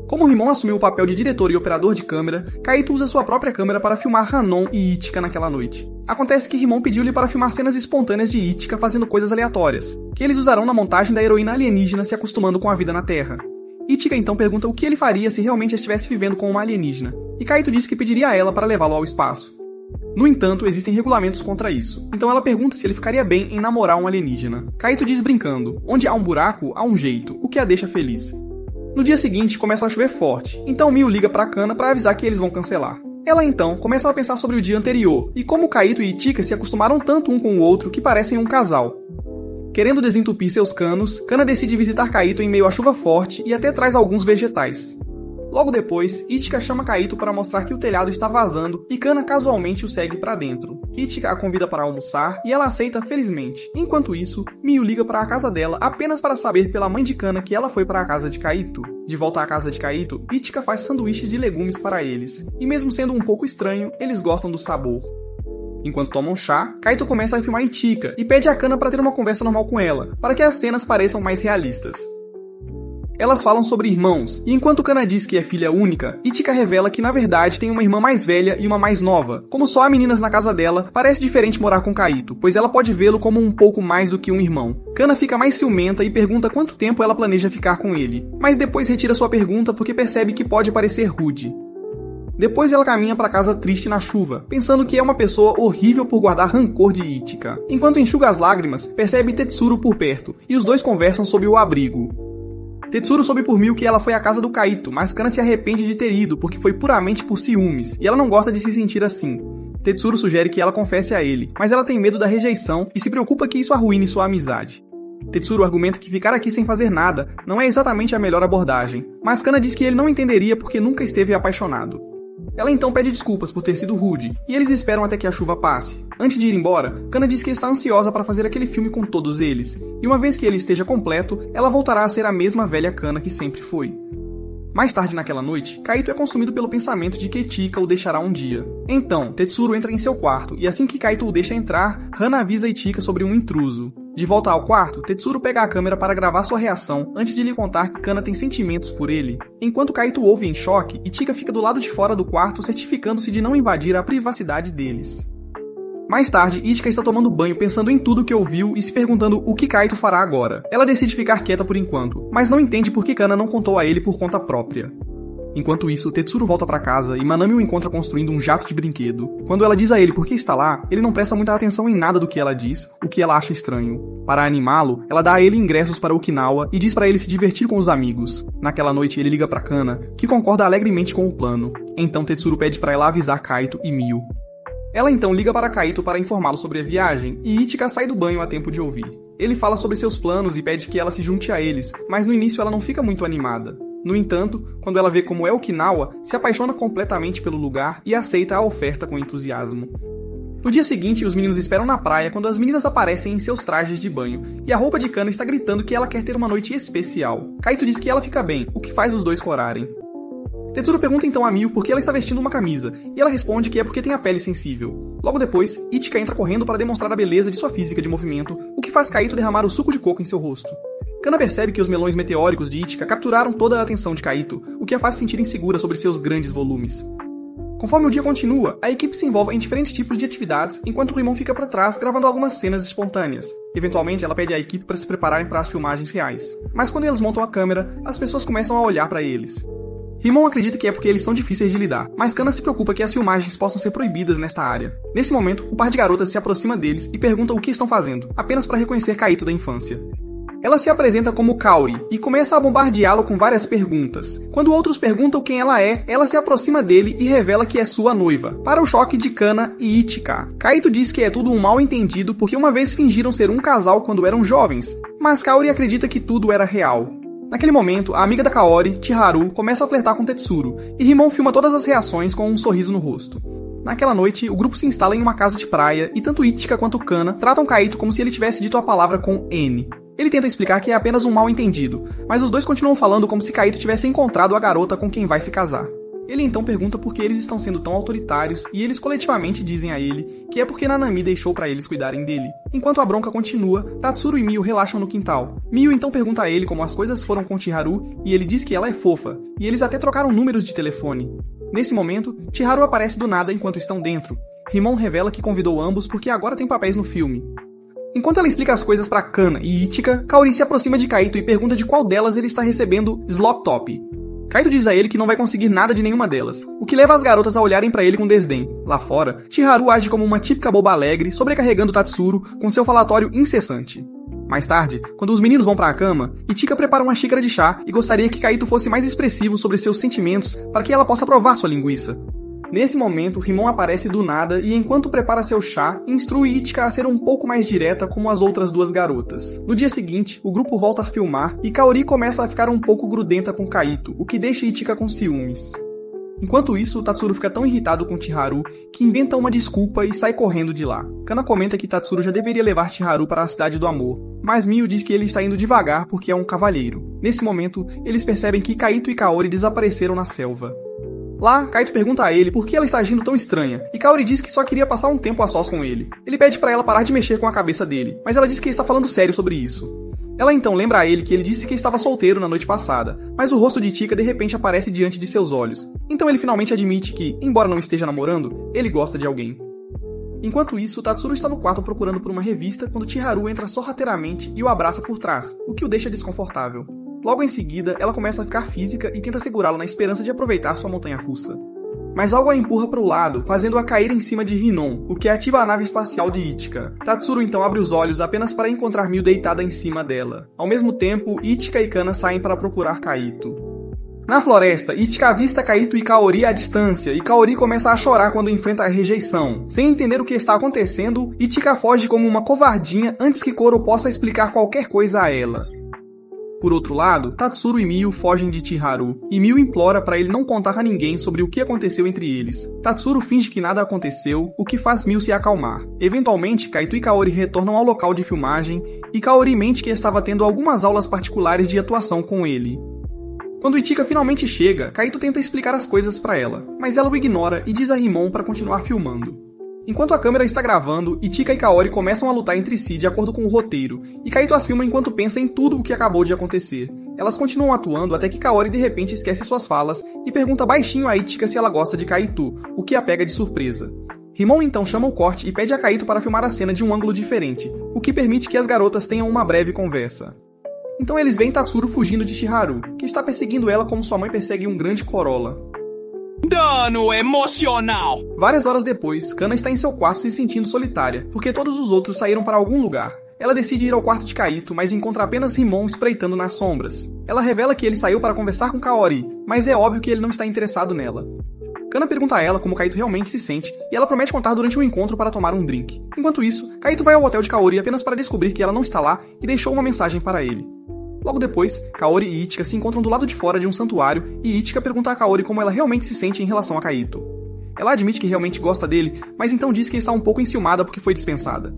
[SPEAKER 1] Como Rimon assumiu o papel de diretor e operador de câmera, Kaito usa sua própria câmera para filmar Hanon e Ichika naquela noite. Acontece que Rimon pediu-lhe para filmar cenas espontâneas de Ichika fazendo coisas aleatórias, que eles usarão na montagem da heroína alienígena se acostumando com a vida na Terra. Ichika então pergunta o que ele faria se realmente estivesse vivendo com uma alienígena, e Kaito diz que pediria a ela para levá-lo ao espaço. No entanto, existem regulamentos contra isso, então ela pergunta se ele ficaria bem em namorar um alienígena. Kaito diz brincando, onde há um buraco, há um jeito, o que a deixa feliz. No dia seguinte, começa a chover forte, então Miu liga pra Kana para avisar que eles vão cancelar. Ela então começa a pensar sobre o dia anterior, e como Kaito e Ichika se acostumaram tanto um com o outro que parecem um casal. Querendo desentupir seus canos, Kana decide visitar Kaito em meio à chuva forte e até traz alguns vegetais. Logo depois, Ichika chama Kaito para mostrar que o telhado está vazando e Kana casualmente o segue para dentro. Ichika a convida para almoçar e ela aceita felizmente. Enquanto isso, Miu liga para a casa dela apenas para saber pela mãe de Kana que ela foi para a casa de Kaito. De volta à casa de Kaito, Ichika faz sanduíches de legumes para eles, e mesmo sendo um pouco estranho, eles gostam do sabor. Enquanto tomam chá, Kaito começa a filmar Ichika e pede a Kana para ter uma conversa normal com ela, para que as cenas pareçam mais realistas. Elas falam sobre irmãos, e enquanto Kana diz que é filha única, Ichika revela que na verdade tem uma irmã mais velha e uma mais nova. Como só há meninas na casa dela, parece diferente morar com Kaito, pois ela pode vê-lo como um pouco mais do que um irmão. Kana fica mais ciumenta e pergunta quanto tempo ela planeja ficar com ele, mas depois retira sua pergunta porque percebe que pode parecer rude. Depois ela caminha para casa triste na chuva, pensando que é uma pessoa horrível por guardar rancor de Ichika. Enquanto enxuga as lágrimas, percebe Tetsuro por perto, e os dois conversam sobre o abrigo. Tetsuro soube por Miu que ela foi à casa do Kaito, mas Kana se arrepende de ter ido porque foi puramente por ciúmes, e ela não gosta de se sentir assim. Tetsuro sugere que ela confesse a ele, mas ela tem medo da rejeição e se preocupa que isso arruine sua amizade. Tetsuro argumenta que ficar aqui sem fazer nada não é exatamente a melhor abordagem, mas Kana diz que ele não entenderia porque nunca esteve apaixonado. Ela então pede desculpas por ter sido rude, e eles esperam até que a chuva passe. Antes de ir embora, Kana diz que está ansiosa para fazer aquele filme com todos eles, e uma vez que ele esteja completo, ela voltará a ser a mesma velha Kana que sempre foi. Mais tarde naquela noite, Kaito é consumido pelo pensamento de que Ichika o deixará um dia. Então, Tetsuro entra em seu quarto, e assim que Kaito o deixa entrar, Hana avisa Ichika sobre um intruso. De volta ao quarto, Tetsuro pega a câmera para gravar sua reação antes de lhe contar que Kana tem sentimentos por ele. Enquanto Kaito ouve em choque, Ichika fica do lado de fora do quarto certificando-se de não invadir a privacidade deles. Mais tarde, Ichika está tomando banho pensando em tudo que ouviu e se perguntando o que Kaito fará agora. Ela decide ficar quieta por enquanto, mas não entende por que Kana não contou a ele por conta própria. Enquanto isso, Tetsuro volta para casa e Manami o encontra construindo um jato de brinquedo. Quando ela diz a ele por que está lá, ele não presta muita atenção em nada do que ela diz, o que ela acha estranho. Para animá-lo, ela dá a ele ingressos para Okinawa e diz para ele se divertir com os amigos. Naquela noite, ele liga para Kana, que concorda alegremente com o plano. Então Tetsuro pede para ela avisar Kaito e Miu. Ela então liga para Kaito para informá-lo sobre a viagem, e Ichika sai do banho a tempo de ouvir. Ele fala sobre seus planos e pede que ela se junte a eles, mas no início ela não fica muito animada. No entanto, quando ela vê como é Okinawa, se apaixona completamente pelo lugar e aceita a oferta com entusiasmo. No dia seguinte, os meninos esperam na praia quando as meninas aparecem em seus trajes de banho, e a roupa de Kana está gritando que ela quer ter uma noite especial. Kaito diz que ela fica bem, o que faz os dois corarem. Tetsuro pergunta então a Miu por que ela está vestindo uma camisa, e ela responde que é porque tem a pele sensível. Logo depois, Ichika entra correndo para demonstrar a beleza de sua física de movimento, o que faz Kaito derramar o suco de coco em seu rosto. Kana percebe que os melões meteóricos de Ichika capturaram toda a atenção de Kaito, o que a faz sentir insegura sobre seus grandes volumes. Conforme o dia continua, a equipe se envolve em diferentes tipos de atividades, enquanto o Rimon fica para trás gravando algumas cenas espontâneas. Eventualmente, ela pede à equipe para se prepararem para as filmagens reais. Mas quando eles montam a câmera, as pessoas começam a olhar para eles. Rimon acredita que é porque eles são difíceis de lidar, mas Kana se preocupa que as filmagens possam ser proibidas nesta área. Nesse momento, um par de garotas se aproxima deles e pergunta o que estão fazendo, apenas para reconhecer Kaito da infância. Ela se apresenta como Kaori e começa a bombardeá-lo com várias perguntas. Quando outros perguntam quem ela é, ela se aproxima dele e revela que é sua noiva, para o choque de Kana e Ichika. Kaito diz que é tudo um mal entendido porque uma vez fingiram ser um casal quando eram jovens, mas Kaori acredita que tudo era real. Naquele momento, a amiga da Kaori, Chiharu, começa a flertar com Tetsuro, e Rimon filma todas as reações com um sorriso no rosto. Naquela noite, o grupo se instala em uma casa de praia e tanto Ichika quanto Kana tratam Kaito como se ele tivesse dito a palavra com N. Ele tenta explicar que é apenas um mal-entendido, mas os dois continuam falando como se Kaito tivesse encontrado a garota com quem vai se casar. Ele então pergunta por que eles estão sendo tão autoritários e eles coletivamente dizem a ele que é porque Nanami deixou para eles cuidarem dele. Enquanto a bronca continua, Tatsuro e Miu relaxam no quintal. Miu então pergunta a ele como as coisas foram com Chiharu e ele diz que ela é fofa, e eles até trocaram números de telefone. Nesse momento, Chiharu aparece do nada enquanto estão dentro. Rimon revela que convidou ambos porque agora tem papéis no filme. Enquanto ela explica as coisas para Kana e Ichika, Kaori se aproxima de Kaito e pergunta de qual delas ele está recebendo Slop Top. Kaito diz a ele que não vai conseguir nada de nenhuma delas, o que leva as garotas a olharem para ele com desdém. Lá fora, Chiharu age como uma típica boba alegre, sobrecarregando Tatsuro com seu falatório incessante. Mais tarde, quando os meninos vão para a cama, Ichika prepara uma xícara de chá e gostaria que Kaito fosse mais expressivo sobre seus sentimentos para que ela possa provar sua linguiça. Nesse momento, Rimon aparece do nada e enquanto prepara seu chá, instrui Ichika a ser um pouco mais direta como as outras duas garotas. No dia seguinte, o grupo volta a filmar e Kaori começa a ficar um pouco grudenta com Kaito, o que deixa Ichika com ciúmes. Enquanto isso, Tatsuro fica tão irritado com Chiharu que inventa uma desculpa e sai correndo de lá. Kana comenta que Tatsuro já deveria levar Chiharu para a Cidade do Amor, mas Miu diz que ele está indo devagar porque é um cavalheiro. Nesse momento, eles percebem que Kaito e Kaori desapareceram na selva. Lá, Kaito pergunta a ele por que ela está agindo tão estranha, e Kaori diz que só queria passar um tempo a sós com ele. Ele pede para ela parar de mexer com a cabeça dele, mas ela diz que está falando sério sobre isso. Ela então lembra a ele que ele disse que estava solteiro na noite passada, mas o rosto de Ichika de repente aparece diante de seus olhos. Então ele finalmente admite que, embora não esteja namorando, ele gosta de alguém. Enquanto isso, Tatsuro está no quarto procurando por uma revista quando Chiharu entra sorrateiramente e o abraça por trás, o que o deixa desconfortável. Logo em seguida, ela começa a ficar física e tenta segurá-lo na esperança de aproveitar sua montanha-russa. Mas algo a empurra para o lado, fazendo-a cair em cima de Rinon, o que ativa a nave espacial de Ichika. Tatsuro então abre os olhos apenas para encontrar Miu deitada em cima dela. Ao mesmo tempo, Ichika e Kana saem para procurar Kaito. Na floresta, Ichika avista Kaito e Kaori à distância, e Kaori começa a chorar quando enfrenta a rejeição. Sem entender o que está acontecendo, Ichika foge como uma covardinha antes que Koro possa explicar qualquer coisa a ela. Por outro lado, Tatsuro e Miu fogem de Chiharu, e Miu implora para ele não contar a ninguém sobre o que aconteceu entre eles. Tatsuro finge que nada aconteceu, o que faz Miu se acalmar. Eventualmente, Kaito e Kaori retornam ao local de filmagem, e Kaori mente que estava tendo algumas aulas particulares de atuação com ele. Quando Ichika finalmente chega, Kaito tenta explicar as coisas para ela, mas ela o ignora e diz a Rimon para continuar filmando. Enquanto a câmera está gravando, Ichika e Kaori começam a lutar entre si de acordo com o roteiro, e Kaito as filma enquanto pensa em tudo o que acabou de acontecer. Elas continuam atuando até que Kaori de repente esquece suas falas e pergunta baixinho a Ichika se ela gosta de Kaito, o que a pega de surpresa. Rimon então chama o corte e pede a Kaito para filmar a cena de um ângulo diferente, o que permite que as garotas tenham uma breve conversa. Então eles veem Tatsuro fugindo de Chiharu, que está perseguindo ela como sua mãe persegue um grande Corolla.
[SPEAKER 3] Dano emocional!
[SPEAKER 1] Várias horas depois, Kana está em seu quarto se sentindo solitária, porque todos os outros saíram para algum lugar. Ela decide ir ao quarto de Kaito, mas encontra apenas Rimon espreitando nas sombras. Ela revela que ele saiu para conversar com Kaori, mas é óbvio que ele não está interessado nela. Kana pergunta a ela como Kaito realmente se sente, e ela promete contar durante um encontro para tomar um drink. Enquanto isso, Kaito vai ao hotel de Kaori apenas para descobrir que ela não está lá e deixou uma mensagem para ele. Logo depois, Kaori e Ichika se encontram do lado de fora de um santuário e Ichika pergunta a Kaori como ela realmente se sente em relação a Kaito. Ela admite que realmente gosta dele, mas então diz que está um pouco enciumada porque foi dispensada.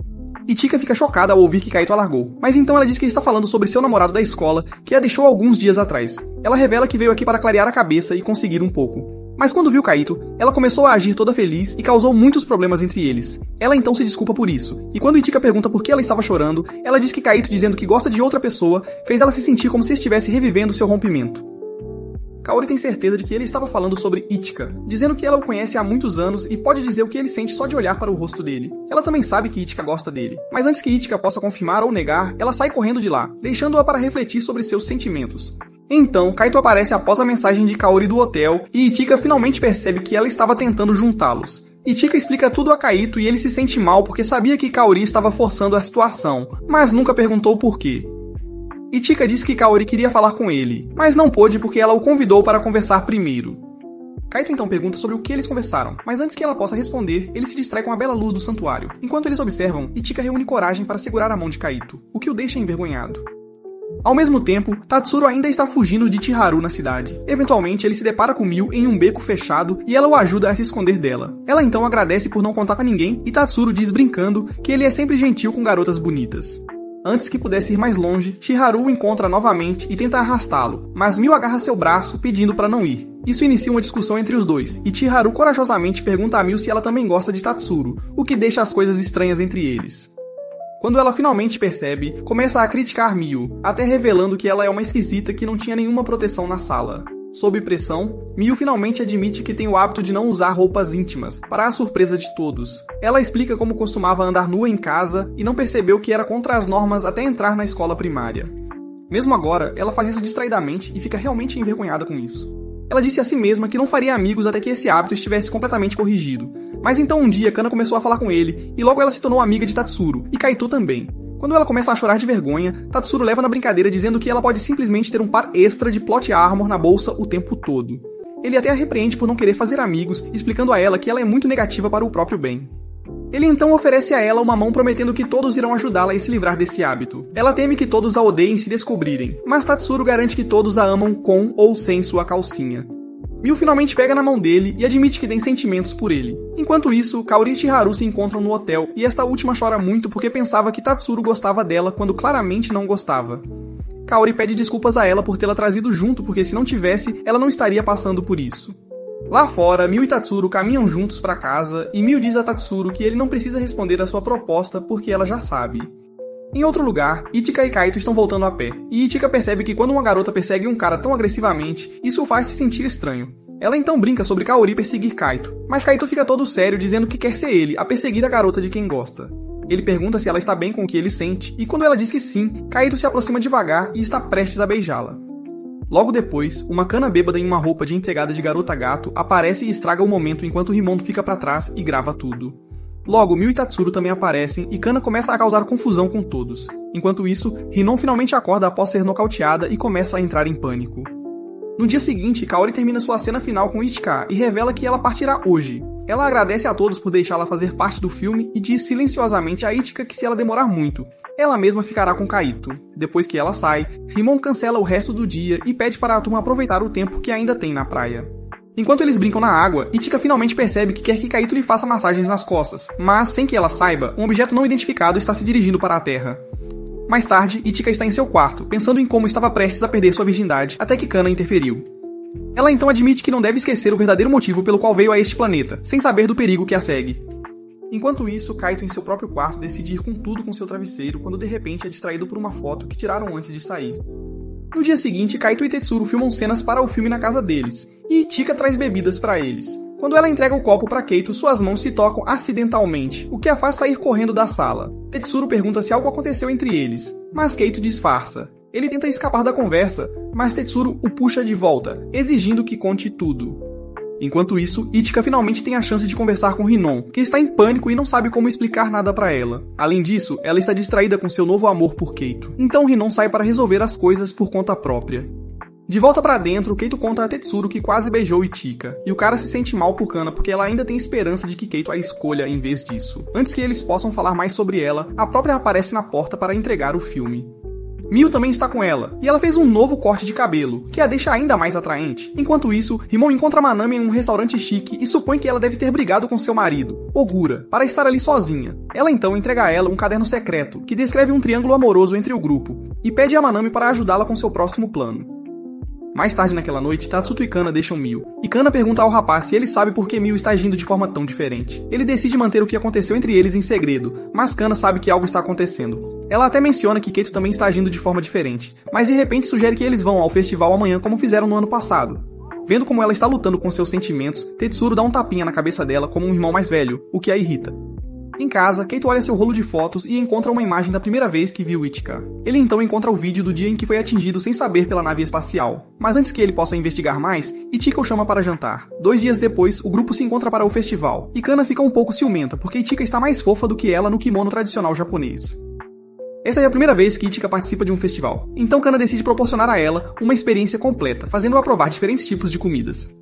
[SPEAKER 1] Ichika fica chocada ao ouvir que Kaito a largou, mas então ela diz que está falando sobre seu namorado da escola, que a deixou alguns dias atrás. Ela revela que veio aqui para clarear a cabeça e conseguir um pouco. Mas quando viu Kaito, ela começou a agir toda feliz e causou muitos problemas entre eles. Ela então se desculpa por isso, e quando Ichika pergunta por que ela estava chorando, ela diz que Kaito dizendo que gosta de outra pessoa fez ela se sentir como se estivesse revivendo seu rompimento. Kaori tem certeza de que ele estava falando sobre Ichika, dizendo que ela o conhece há muitos anos e pode dizer o que ele sente só de olhar para o rosto dele. Ela também sabe que Ichika gosta dele, mas antes que Ichika possa confirmar ou negar, ela sai correndo de lá, deixando-a para refletir sobre seus sentimentos. Então, Kaito aparece após a mensagem de Kaori do hotel e Ichika finalmente percebe que ela estava tentando juntá-los. Ichika explica tudo a Kaito e ele se sente mal porque sabia que Kaori estava forçando a situação, mas nunca perguntou por quê. Ichika diz que Kaori queria falar com ele, mas não pôde porque ela o convidou para conversar primeiro. Kaito então pergunta sobre o que eles conversaram, mas antes que ela possa responder, ele se distrai com a bela luz do santuário. Enquanto eles observam, Ichika reúne coragem para segurar a mão de Kaito, o que o deixa envergonhado. Ao mesmo tempo, Tatsuro ainda está fugindo de Chiharu na cidade. Eventualmente, ele se depara com Miu em um beco fechado e ela o ajuda a se esconder dela. Ela então agradece por não contar com ninguém e Tatsuro diz brincando que ele é sempre gentil com garotas bonitas. Antes que pudesse ir mais longe, Chiharu o encontra novamente e tenta arrastá-lo, mas Miu agarra seu braço pedindo para não ir. Isso inicia uma discussão entre os dois, e Chiharu corajosamente pergunta a Miu se ela também gosta de Tatsuro, o que deixa as coisas estranhas entre eles. Quando ela finalmente percebe, começa a criticar Miu, até revelando que ela é uma esquisita que não tinha nenhuma proteção na sala. Sob pressão, Miu finalmente admite que tem o hábito de não usar roupas íntimas, para a surpresa de todos. Ela explica como costumava andar nua em casa e não percebeu que era contra as normas até entrar na escola primária. Mesmo agora, ela faz isso distraidamente e fica realmente envergonhada com isso. Ela disse a si mesma que não faria amigos até que esse hábito estivesse completamente corrigido. Mas então um dia Kana começou a falar com ele, e logo ela se tornou amiga de Tatsuro, e Kaito também. Quando ela começa a chorar de vergonha, Tatsuro leva na brincadeira dizendo que ela pode simplesmente ter um par extra de plot armor na bolsa o tempo todo. Ele até a repreende por não querer fazer amigos, explicando a ela que ela é muito negativa para o próprio bem. Ele então oferece a ela uma mão prometendo que todos irão ajudá-la a se livrar desse hábito. Ela teme que todos a odeiem se descobrirem, mas Tatsuro garante que todos a amam com ou sem sua calcinha. Miu finalmente pega na mão dele e admite que tem sentimentos por ele. Enquanto isso, Kaori e Chiharu se encontram no hotel e esta última chora muito porque pensava que Tatsuro gostava dela quando claramente não gostava. Kaori pede desculpas a ela por tê-la trazido junto porque se não tivesse, ela não estaria passando por isso. Lá fora, Miu e Tatsuro caminham juntos para casa e Miu diz a Tatsuro que ele não precisa responder a sua proposta porque ela já sabe. Em outro lugar, Ichika e Kaito estão voltando a pé, e Ichika percebe que quando uma garota persegue um cara tão agressivamente, isso o faz se sentir estranho. Ela então brinca sobre Kaori perseguir Kaito, mas Kaito fica todo sério dizendo que quer ser ele a perseguir a garota de quem gosta. Ele pergunta se ela está bem com o que ele sente, e quando ela diz que sim, Kaito se aproxima devagar e está prestes a beijá-la. Logo depois, uma Kana bêbada em uma roupa de empregada de garota gato aparece e estraga o momento enquanto Rimondo fica para trás e grava tudo. Logo, Miu e Tatsuro também aparecem e Kana começa a causar confusão com todos. Enquanto isso, Rinon finalmente acorda após ser nocauteada e começa a entrar em pânico. No dia seguinte, Kaori termina sua cena final com Ichika e revela que ela partirá hoje. Ela agradece a todos por deixá-la fazer parte do filme e diz silenciosamente a Ichika que se ela demorar muito, ela mesma ficará com Kaito. Depois que ela sai, Rimon cancela o resto do dia e pede para a turma aproveitar o tempo que ainda tem na praia. Enquanto eles brincam na água, Ichika finalmente percebe que quer que Kaito lhe faça massagens nas costas, mas, sem que ela saiba, um objeto não identificado está se dirigindo para a Terra. Mais tarde, Ichika está em seu quarto, pensando em como estava prestes a perder sua virgindade, até que Kana interferiu. Ela então admite que não deve esquecer o verdadeiro motivo pelo qual veio a este planeta, sem saber do perigo que a segue. Enquanto isso, Kaito em seu próprio quarto decide ir com tudo com seu travesseiro, quando de repente é distraído por uma foto que tiraram antes de sair. No dia seguinte, Kaito e Tetsuro filmam cenas para o filme na casa deles, e Ichika traz bebidas para eles. Quando ela entrega o copo para Kaito, suas mãos se tocam acidentalmente, o que a faz sair correndo da sala. Tetsuro pergunta se algo aconteceu entre eles, mas Kaito disfarça. Ele tenta escapar da conversa, mas Tetsuro o puxa de volta, exigindo que conte tudo. Enquanto isso, Ichika finalmente tem a chance de conversar com Rinon, que está em pânico e não sabe como explicar nada para ela. Além disso, ela está distraída com seu novo amor por Kaito. Então Rinon sai para resolver as coisas por conta própria. De volta pra dentro, Keito conta a Tetsuro que quase beijou Ichika, e o cara se sente mal por Kana porque ela ainda tem esperança de que Keito a escolha em vez disso. Antes que eles possam falar mais sobre ela, a própria aparece na porta para entregar o filme. Miu também está com ela, e ela fez um novo corte de cabelo, que a deixa ainda mais atraente. Enquanto isso, Rimon encontra Manami em um restaurante chique e supõe que ela deve ter brigado com seu marido, Ogura, para estar ali sozinha. Ela então entrega a ela um caderno secreto, que descreve um triângulo amoroso entre o grupo, e pede a Manami para ajudá-la com seu próximo plano. Mais tarde naquela noite, Tatsuto e Kana deixam Miu, e Kana pergunta ao rapaz se ele sabe por que Miu está agindo de forma tão diferente. Ele decide manter o que aconteceu entre eles em segredo, mas Kana sabe que algo está acontecendo. Ela até menciona que Keito também está agindo de forma diferente, mas de repente sugere que eles vão ao festival amanhã como fizeram no ano passado. Vendo como ela está lutando com seus sentimentos, Tetsuro dá um tapinha na cabeça dela como um irmão mais velho, o que a irrita. Em casa, Keito olha seu rolo de fotos e encontra uma imagem da primeira vez que viu Ichika. Ele então encontra o vídeo do dia em que foi atingido sem saber pela nave espacial. Mas antes que ele possa investigar mais, Ichika o chama para jantar. 2 dias depois, o grupo se encontra para o festival, e Kana fica um pouco ciumenta, porque Ichika está mais fofa do que ela no kimono tradicional japonês. Esta é a primeira vez que Ichika participa de um festival, então Kana decide proporcionar a ela uma experiência completa, fazendo-a provar diferentes tipos de comidas.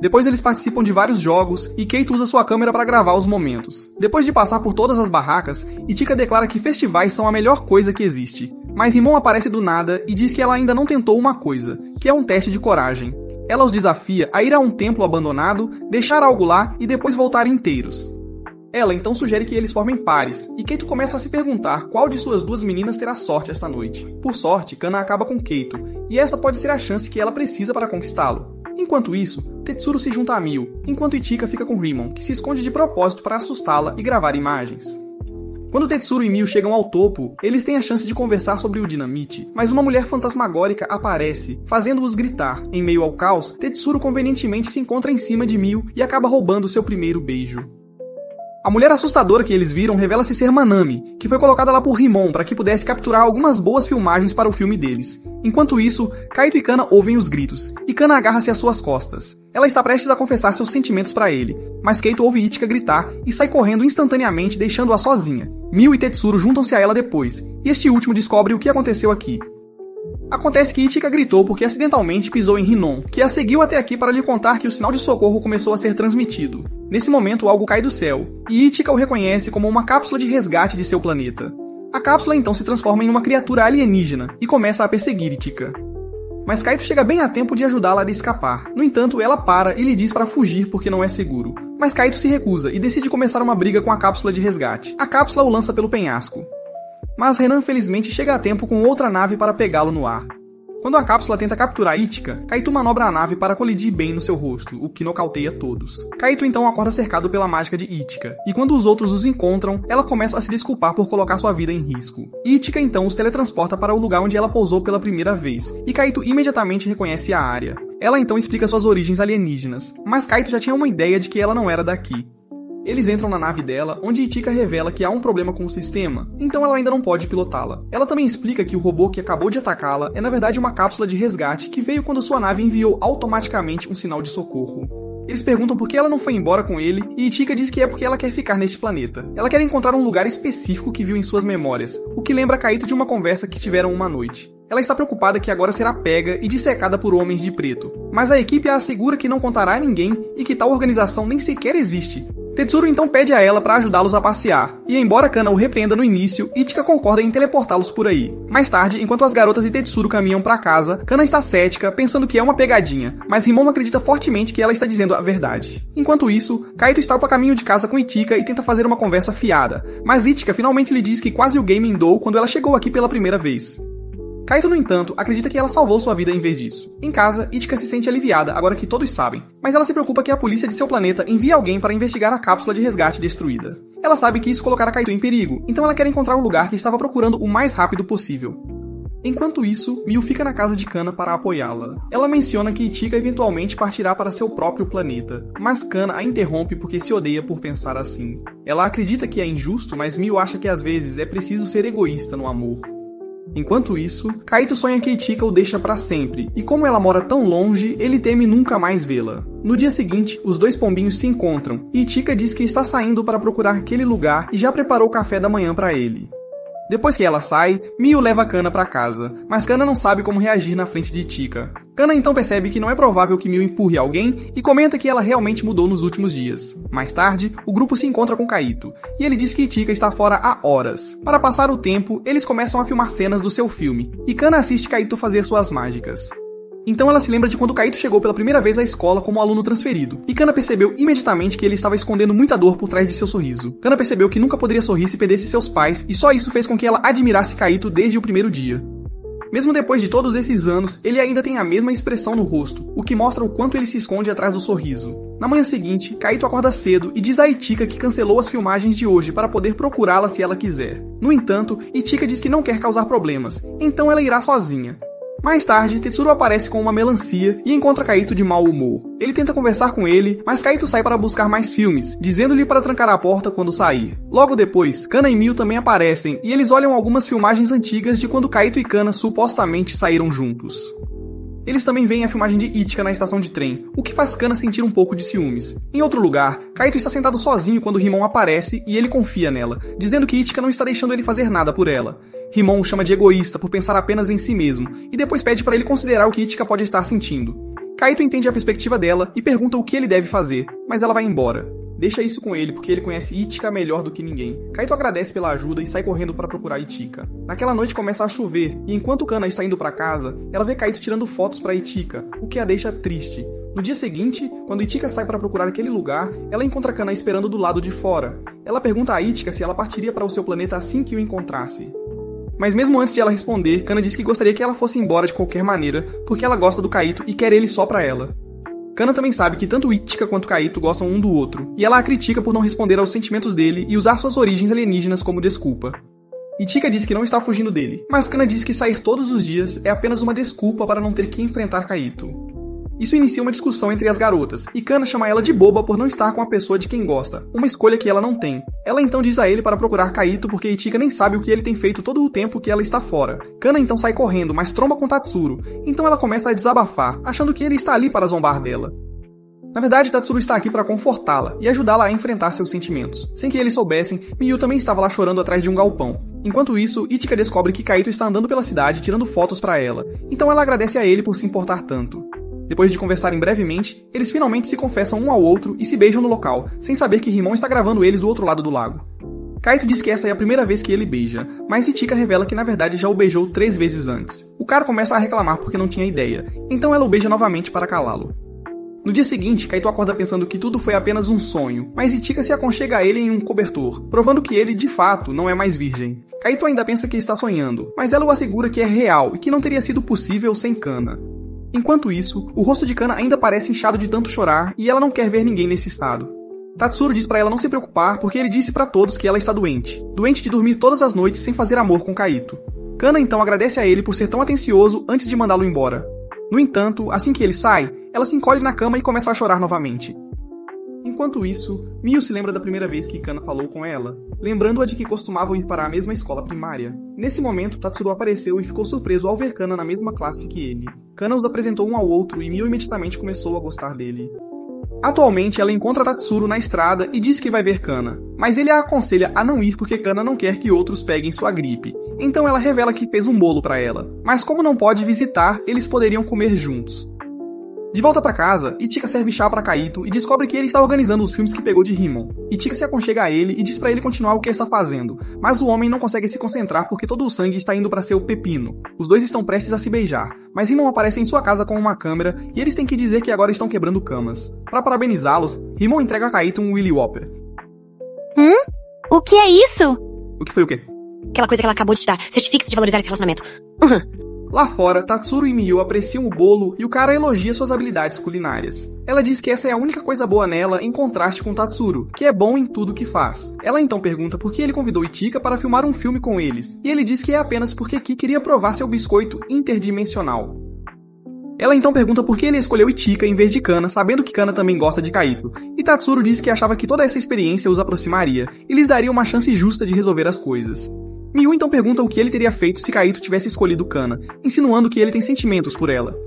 [SPEAKER 1] Depois eles participam de vários jogos e Keito usa sua câmera para gravar os momentos. Depois de passar por todas as barracas, Ichika declara que festivais são a melhor coisa que existe. Mas Rimon aparece do nada e diz que ela ainda não tentou uma coisa, que é um teste de coragem. Ela os desafia a ir a um templo abandonado, deixar algo lá e depois voltar inteiros. Ela então sugere que eles formem pares, e Keito começa a se perguntar qual de suas 2 meninas terá sorte esta noite. Por sorte, Kana acaba com Keito, e esta pode ser a chance que ela precisa para conquistá-lo. Enquanto isso, Tetsuro se junta a Miu, enquanto Ichika fica com Rimon, que se esconde de propósito para assustá-la e gravar imagens. Quando Tetsuro e Miu chegam ao topo, eles têm a chance de conversar sobre o dinamite, mas uma mulher fantasmagórica aparece, fazendo-os gritar. Em meio ao caos, Tetsuro convenientemente se encontra em cima de Miu e acaba roubando seu primeiro beijo. A mulher assustadora que eles viram revela-se ser Manami, que foi colocada lá por Rimon para que pudesse capturar algumas boas filmagens para o filme deles. Enquanto isso, Kaito e Kana ouvem os gritos, e Kana agarra-se às suas costas. Ela está prestes a confessar seus sentimentos para ele, mas Keito ouve Ichika gritar e sai correndo instantaneamente, deixando-a sozinha. Miu e Tetsuro juntam-se a ela depois, e este último descobre o que aconteceu aqui. Acontece que Ichika gritou porque acidentalmente pisou em Rinon, que a seguiu até aqui para lhe contar que o sinal de socorro começou a ser transmitido. Nesse momento, algo cai do céu, e Ichika o reconhece como uma cápsula de resgate de seu planeta. A cápsula então se transforma em uma criatura alienígena e começa a perseguir Ichika. Mas Kaito chega bem a tempo de ajudá-la a escapar. No entanto, ela para e lhe diz para fugir porque não é seguro. Mas Kaito se recusa e decide começar uma briga com a cápsula de resgate. A cápsula o lança pelo penhasco. Mas Renan felizmente chega a tempo com outra nave para pegá-lo no ar. Quando a cápsula tenta capturar Ichika, Kaito manobra a nave para colidir bem no seu rosto, o que nocauteia todos. Kaito então acorda cercado pela mágica de Ichika, e quando os outros os encontram, ela começa a se desculpar por colocar sua vida em risco. Ichika então os teletransporta para o lugar onde ela pousou pela primeira vez, e Kaito imediatamente reconhece a área. Ela então explica suas origens alienígenas, mas Kaito já tinha uma ideia de que ela não era daqui. Eles entram na nave dela, onde Ichika revela que há um problema com o sistema, então ela ainda não pode pilotá-la. Ela também explica que o robô que acabou de atacá-la é na verdade uma cápsula de resgate que veio quando sua nave enviou automaticamente um sinal de socorro. Eles perguntam por que ela não foi embora com ele, e Ichika diz que é porque ela quer ficar neste planeta. Ela quer encontrar um lugar específico que viu em suas memórias, o que lembra Kaito de uma conversa que tiveram uma noite. Ela está preocupada que agora será pega e dissecada por homens de preto, mas a equipe a assegura que não contará a ninguém e que tal organização nem sequer existe. Tetsuro então pede a ela para ajudá-los a passear, e embora Kana o repreenda no início, Ichika concorda em teleportá-los por aí. Mais tarde, enquanto as garotas e Tetsuro caminham para casa, Kana está cética, pensando que é uma pegadinha, mas Rimon acredita fortemente que ela está dizendo a verdade. Enquanto isso, Kaito está a caminho de casa com Ichika e tenta fazer uma conversa fiada, mas Ichika finalmente lhe diz que quase o game endou quando ela chegou aqui pela primeira vez. Kaito, no entanto, acredita que ela salvou sua vida em vez disso. Em casa, Ichika se sente aliviada agora que todos sabem, mas ela se preocupa que a polícia de seu planeta envie alguém para investigar a cápsula de resgate destruída. Ela sabe que isso colocará Kaito em perigo, então ela quer encontrar o lugar que estava procurando o mais rápido possível. Enquanto isso, Miu fica na casa de Kana para apoiá-la. Ela menciona que Ichika eventualmente partirá para seu próprio planeta, mas Kana a interrompe porque se odeia por pensar assim. Ela acredita que é injusto, mas Miu acha que às vezes é preciso ser egoísta no amor. Enquanto isso, Kaito sonha que Ichika o deixa para sempre, e como ela mora tão longe, ele teme nunca mais vê-la. No dia seguinte, os dois pombinhos se encontram, e Ichika diz que está saindo para procurar aquele lugar e já preparou o café da manhã para ele. Depois que ela sai, Miyu leva Kana pra casa, mas Kana não sabe como reagir na frente de Chika. Kana então percebe que não é provável que Miyu empurre alguém e comenta que ela realmente mudou nos últimos dias. Mais tarde, o grupo se encontra com Kaito, e ele diz que Chika está fora há horas. Para passar o tempo, eles começam a filmar cenas do seu filme, e Kana assiste Kaito fazer suas mágicas. Então ela se lembra de quando Kaito chegou pela primeira vez à escola como aluno transferido, e Kana percebeu imediatamente que ele estava escondendo muita dor por trás de seu sorriso. Kana percebeu que nunca poderia sorrir se perdesse seus pais, e só isso fez com que ela admirasse Kaito desde o primeiro dia. Mesmo depois de todos esses anos, ele ainda tem a mesma expressão no rosto, o que mostra o quanto ele se esconde atrás do sorriso. Na manhã seguinte, Kaito acorda cedo e diz a Ichika que cancelou as filmagens de hoje para poder procurá-la se ela quiser. No entanto, Ichika diz que não quer causar problemas, então ela irá sozinha. Mais tarde, Tetsuro aparece com uma melancia e encontra Kaito de mau humor. Ele tenta conversar com ele, mas Kaito sai para buscar mais filmes, dizendo-lhe para trancar a porta quando sair. Logo depois, Kana e Miyu também aparecem e eles olham algumas filmagens antigas de quando Kaito e Kana supostamente saíram juntos. Eles também veem a filmagem de Ichika na estação de trem, o que faz Kana sentir um pouco de ciúmes. Em outro lugar, Kaito está sentado sozinho quando Rimon aparece e ele confia nela, dizendo que Ichika não está deixando ele fazer nada por ela. Rimon o chama de egoísta por pensar apenas em si mesmo, e depois pede para ele considerar o que Ichika pode estar sentindo. Kaito entende a perspectiva dela e pergunta o que ele deve fazer, mas ela vai embora. Deixa isso com ele, porque ele conhece Ichika melhor do que ninguém. Kaito agradece pela ajuda e sai correndo para procurar Ichika. Naquela noite começa a chover, e enquanto Kana está indo para casa, ela vê Kaito tirando fotos para Ichika, o que a deixa triste. No dia seguinte, quando Ichika sai para procurar aquele lugar, ela encontra Kana esperando do lado de fora. Ela pergunta a Ichika se ela partiria para o seu planeta assim que o encontrasse. Mas mesmo antes de ela responder, Kana diz que gostaria que ela fosse embora de qualquer maneira, porque ela gosta do Kaito e quer ele só pra ela. Kana também sabe que tanto Ichika quanto Kaito gostam um do outro, e ela a critica por não responder aos sentimentos dele e usar suas origens alienígenas como desculpa. Ichika diz que não está fugindo dele, mas Kana diz que sair todos os dias é apenas uma desculpa para não ter que enfrentar Kaito. Isso inicia uma discussão entre as garotas, e Kana chama ela de boba por não estar com a pessoa de quem gosta, uma escolha que ela não tem. Ela então diz a ele para procurar Kaito porque Ichika nem sabe o que ele tem feito todo o tempo que ela está fora. Kana então sai correndo, mas tromba com Tatsuro, então ela começa a desabafar, achando que ele está ali para zombar dela. Na verdade, Tatsuro está aqui para confortá-la e ajudá-la a enfrentar seus sentimentos. Sem que eles soubessem, Miyu também estava lá chorando atrás de um galpão. Enquanto isso, Ichika descobre que Kaito está andando pela cidade tirando fotos para ela, então ela agradece a ele por se importar tanto. Depois de conversarem brevemente, eles finalmente se confessam um ao outro e se beijam no local, sem saber que Rimon está gravando eles do outro lado do lago. Kaito diz que esta é a primeira vez que ele beija, mas Ichika revela que na verdade já o beijou 3 vezes antes. O cara começa a reclamar porque não tinha ideia, então ela o beija novamente para calá-lo. No dia seguinte, Kaito acorda pensando que tudo foi apenas um sonho, mas Ichika se aconchega a ele em um cobertor, provando que ele, de fato, não é mais virgem. Kaito ainda pensa que está sonhando, mas ela o assegura que é real e que não teria sido possível sem Kana. Enquanto isso, o rosto de Kana ainda parece inchado de tanto chorar e ela não quer ver ninguém nesse estado. Tatsuro diz pra ela não se preocupar porque ele disse pra todos que ela está doente de dormir todas as noites sem fazer amor com Kaito. Kana então agradece a ele por ser tão atencioso antes de mandá-lo embora. No entanto, assim que ele sai, ela se encolhe na cama e começa a chorar novamente. Enquanto isso, Miyu se lembra da primeira vez que Kana falou com ela, lembrando-a de que costumavam ir para a mesma escola primária. Nesse momento, Tatsuro apareceu e ficou surpreso ao ver Kana na mesma classe que ele. Kana os apresentou um ao outro e Miyu imediatamente começou a gostar dele. Atualmente, ela encontra Tatsuro na estrada e diz que vai ver Kana, mas ele a aconselha a não ir porque Kana não quer que outros peguem sua gripe. Então ela revela que fez um bolo para ela, mas como não pode visitar, eles poderiam comer juntos. De volta pra casa, Ichika serve chá pra Kaito e descobre que ele está organizando os filmes que pegou de Rimon. Ichika se aconchega a ele e diz pra ele continuar o que está fazendo, mas o homem não consegue se concentrar porque todo o sangue está indo pra seu pepino. Os dois estão prestes a se beijar, mas Rimon aparece em sua casa com uma câmera e eles têm que dizer que agora estão quebrando camas. Pra parabenizá-los, Rimon entrega a Kaito um Willy Whopper.
[SPEAKER 2] O que é isso?
[SPEAKER 1] O que foi o quê?
[SPEAKER 4] Aquela coisa que ela acabou de te dar. Certifique-se de valorizar esse relacionamento.
[SPEAKER 1] Lá fora, Tatsuro e Miyu apreciam o bolo e o cara elogia suas habilidades culinárias. Ela diz que essa é a única coisa boa nela em contraste com Tatsuro, que é bom em tudo que faz. Ela então pergunta por que ele convidou Ichika para filmar um filme com eles, e ele diz que é apenas porque Ki queria provar seu biscoito interdimensional. Ela então pergunta por que ele escolheu Ichika em vez de Kana, sabendo que Kana também gosta de Kaito, e Tatsuro diz que achava que toda essa experiência os aproximaria e lhes daria uma chance justa de resolver as coisas. Miyu então pergunta o que ele teria feito se Kaito tivesse escolhido Kana, insinuando que ele tem sentimentos por ela.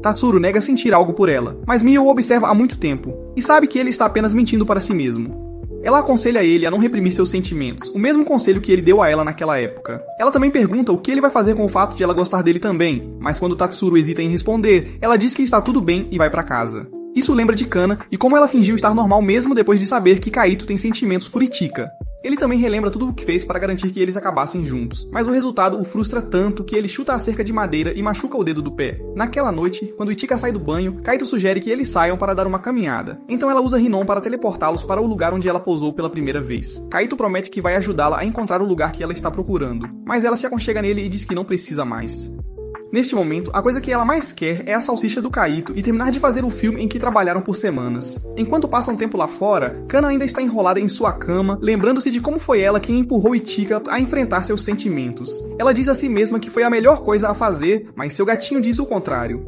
[SPEAKER 1] Tatsuro nega sentir algo por ela, mas Miyu o observa há muito tempo, e sabe que ele está apenas mentindo para si mesmo. Ela aconselha ele a não reprimir seus sentimentos, o mesmo conselho que ele deu a ela naquela época. Ela também pergunta o que ele vai fazer com o fato de ela gostar dele também, mas quando Tetsuro hesita em responder, ela diz que está tudo bem e vai pra casa. Isso lembra de Kana e como ela fingiu estar normal mesmo depois de saber que Kaito tem sentimentos por Ichika. Ele também relembra tudo o que fez para garantir que eles acabassem juntos, mas o resultado o frustra tanto que ele chuta a cerca de madeira e machuca o dedo do pé. Naquela noite, quando Ichika sai do banho, Kaito sugere que eles saiam para dar uma caminhada. Então ela usa Rinon para teleportá-los para o lugar onde ela pousou pela primeira vez. Kaito promete que vai ajudá-la a encontrar o lugar que ela está procurando, mas ela se aconchega nele e diz que não precisa mais. Neste momento, a coisa que ela mais quer é a salsicha do Kaito e terminar de fazer o filme em que trabalharam por semanas. Enquanto passa um tempo lá fora, Kana ainda está enrolada em sua cama, lembrando-se de como foi ela quem empurrou Ichika a enfrentar seus sentimentos. Ela diz a si mesma que foi a melhor coisa a fazer, mas seu gatinho diz o contrário.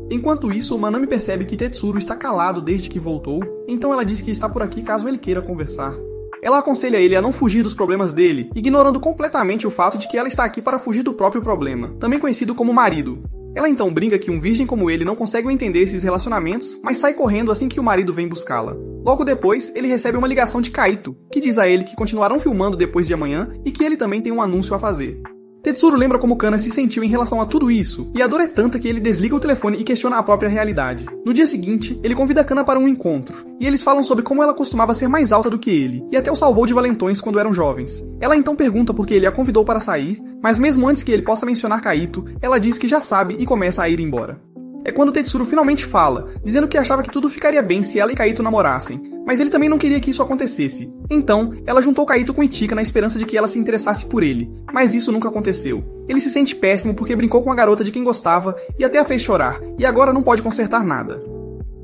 [SPEAKER 1] Enquanto isso, Manami percebe que Tetsuro está calado desde que voltou, então ela diz que está por aqui caso ele queira conversar. Ela aconselha ele a não fugir dos problemas dele, ignorando completamente o fato de que ela está aqui para fugir do próprio problema, também conhecido como marido. Ela então brinca que um virgem como ele não consegue entender esses relacionamentos, mas sai correndo assim que o marido vem buscá-la. Logo depois, ele recebe uma ligação de Kaito, que diz a ele que continuarão filmando depois de amanhã e que ele também tem um anúncio a fazer. Tetsuro lembra como Kana se sentiu em relação a tudo isso, e a dor é tanta que ele desliga o telefone e questiona a própria realidade. No dia seguinte, ele convida Kana para um encontro, e eles falam sobre como ela costumava ser mais alta do que ele, e até o salvou de valentões quando eram jovens. Ela então pergunta por que ele a convidou para sair, mas mesmo antes que ele possa mencionar Kaito, ela diz que já sabe e começa a ir embora. É quando Tetsuro finalmente fala, dizendo que achava que tudo ficaria bem se ela e Kaito namorassem, mas ele também não queria que isso acontecesse. Então, ela juntou Kaito com Ichika na esperança de que ela se interessasse por ele, mas isso nunca aconteceu. Ele se sente péssimo porque brincou com a garota de quem gostava e até a fez chorar, e agora não pode consertar nada.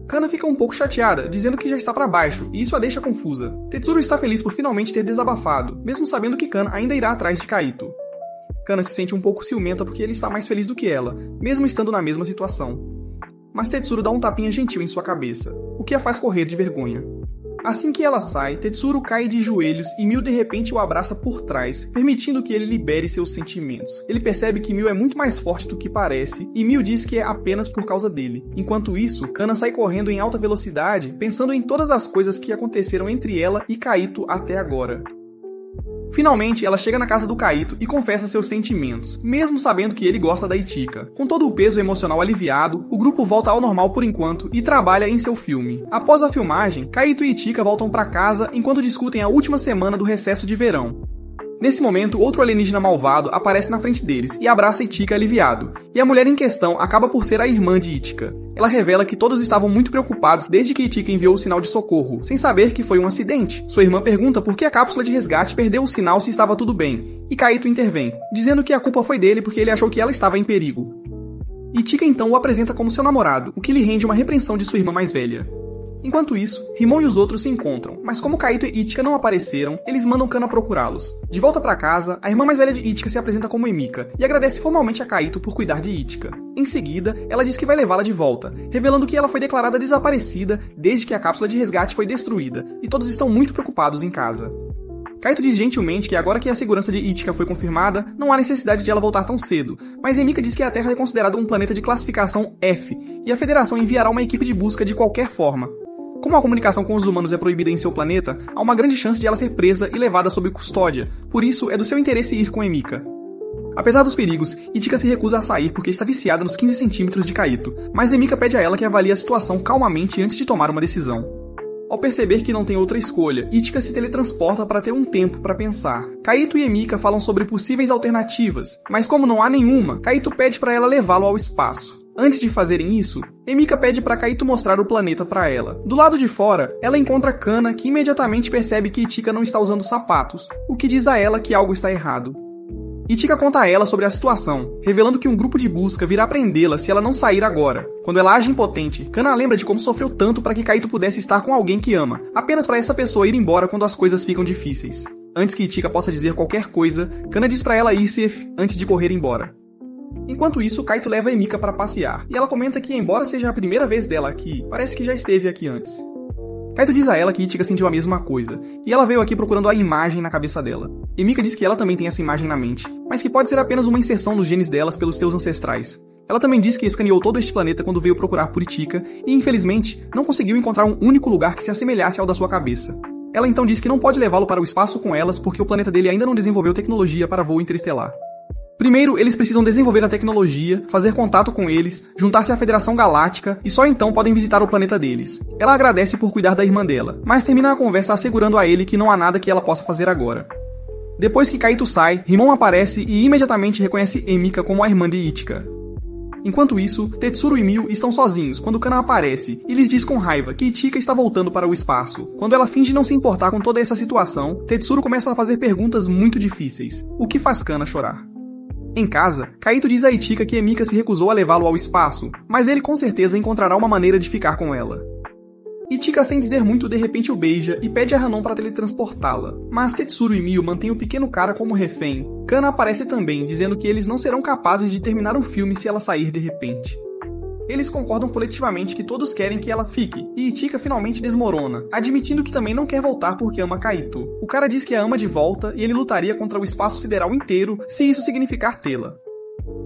[SPEAKER 1] Kana fica um pouco chateada, dizendo que já está pra baixo, e isso a deixa confusa. Tetsuro está feliz por finalmente ter desabafado, mesmo sabendo que Kana ainda irá atrás de Kaito. Kana se sente um pouco ciumenta porque ele está mais feliz do que ela, mesmo estando na mesma situação. Mas Tetsuro dá um tapinha gentil em sua cabeça, o que a faz correr de vergonha. Assim que ela sai, Tetsuro cai de joelhos e Mil de repente o abraça por trás, permitindo que ele libere seus sentimentos. Ele percebe que Mil é muito mais forte do que parece, e Mil diz que é apenas por causa dele. Enquanto isso, Kana sai correndo em alta velocidade, pensando em todas as coisas que aconteceram entre ela e Kaito até agora. Finalmente, ela chega na casa do Kaito e confessa seus sentimentos, mesmo sabendo que ele gosta da Ichika. Com todo o peso emocional aliviado, o grupo volta ao normal por enquanto e trabalha em seu filme. Após a filmagem, Kaito e Ichika voltam para casa enquanto discutem a última semana do recesso de verão. Nesse momento, outro alienígena malvado aparece na frente deles e abraça Ichika aliviado, e a mulher em questão acaba por ser a irmã de Ichika. Ela revela que todos estavam muito preocupados desde que Ichika enviou o sinal de socorro, sem saber que foi um acidente. Sua irmã pergunta por que a cápsula de resgate perdeu o sinal se estava tudo bem, e Kaito intervém, dizendo que a culpa foi dele porque ele achou que ela estava em perigo. Ichika então o apresenta como seu namorado, o que lhe rende uma repreensão de sua irmã mais velha. Enquanto isso, Rimon e os outros se encontram, mas como Kaito e Ichika não apareceram, eles mandam Kana procurá-los. De volta pra casa, a irmã mais velha de Ichika se apresenta como Emika e agradece formalmente a Kaito por cuidar de Ichika. Em seguida, ela diz que vai levá-la de volta, revelando que ela foi declarada desaparecida desde que a cápsula de resgate foi destruída, e todos estão muito preocupados em casa. Kaito diz gentilmente que agora que a segurança de Ichika foi confirmada, não há necessidade de ela voltar tão cedo, mas Emika diz que a Terra é considerada um planeta de classificação F, e a Federação enviará uma equipe de busca de qualquer forma. Como a comunicação com os humanos é proibida em seu planeta, há uma grande chance de ela ser presa e levada sob custódia, por isso é do seu interesse ir com Emika. Apesar dos perigos, Ichika se recusa a sair porque está viciada nos 15 centímetros de Kaito, mas Emika pede a ela que avalie a situação calmamente antes de tomar uma decisão. Ao perceber que não tem outra escolha, Ichika se teletransporta para ter um tempo para pensar. Kaito e Emika falam sobre possíveis alternativas, mas como não há nenhuma, Kaito pede para ela levá-lo ao espaço. Antes de fazerem isso, Emika pede para Kaito mostrar o planeta para ela. Do lado de fora, ela encontra Kana, que imediatamente percebe que Ichika não está usando sapatos, o que diz a ela que algo está errado. Ichika conta a ela sobre a situação, revelando que um grupo de busca virá prendê-la se ela não sair agora. Quando ela age impotente, Kana lembra de como sofreu tanto para que Kaito pudesse estar com alguém que ama, apenas para essa pessoa ir embora quando as coisas ficam difíceis. Antes que Ichika possa dizer qualquer coisa, Kana diz para ela ir-se antes de correr embora. Enquanto isso, Kaito leva Emika para passear, e ela comenta que, embora seja a primeira vez dela aqui, parece que já esteve aqui antes. Kaito diz a ela que Ichika sentiu a mesma coisa, e ela veio aqui procurando a imagem na cabeça dela. Emika diz que ela também tem essa imagem na mente, mas que pode ser apenas uma inserção nos genes delas pelos seus ancestrais. Ela também diz que escaneou todo este planeta quando veio procurar por Ichika, e infelizmente, não conseguiu encontrar um único lugar que se assemelhasse ao da sua cabeça. Ela então diz que não pode levá-lo para o espaço com elas porque o planeta dele ainda não desenvolveu tecnologia para voo interestelar. Primeiro, eles precisam desenvolver a tecnologia, fazer contato com eles, juntar-se à Federação Galáctica e só então podem visitar o planeta deles. Ela agradece por cuidar da irmã dela, mas termina a conversa assegurando a ele que não há nada que ela possa fazer agora. Depois que Kaito sai, Rimon aparece e imediatamente reconhece Emika como a irmã de Ichika. Enquanto isso, Tetsuro e Mio estão sozinhos quando Kana aparece e lhes diz com raiva que Ichika está voltando para o espaço. Quando ela finge não se importar com toda essa situação, Tetsuro começa a fazer perguntas muito difíceis, o que faz Kana chorar. Em casa, Kaito diz a Ichika que Emika se recusou a levá-lo ao espaço, mas ele com certeza encontrará uma maneira de ficar com ela. Ichika, sem dizer muito, de repente o beija e pede a Hanon para teletransportá-la, mas Tetsuro e Mio mantêm o pequeno cara como refém. Kana aparece também, dizendo que eles não serão capazes de terminar o filme se ela sair de repente. Eles concordam coletivamente que todos querem que ela fique, e Ichika finalmente desmorona, admitindo que também não quer voltar porque ama Kaito. O cara diz que a ama de volta e ele lutaria contra o espaço sideral inteiro se isso significar tê-la.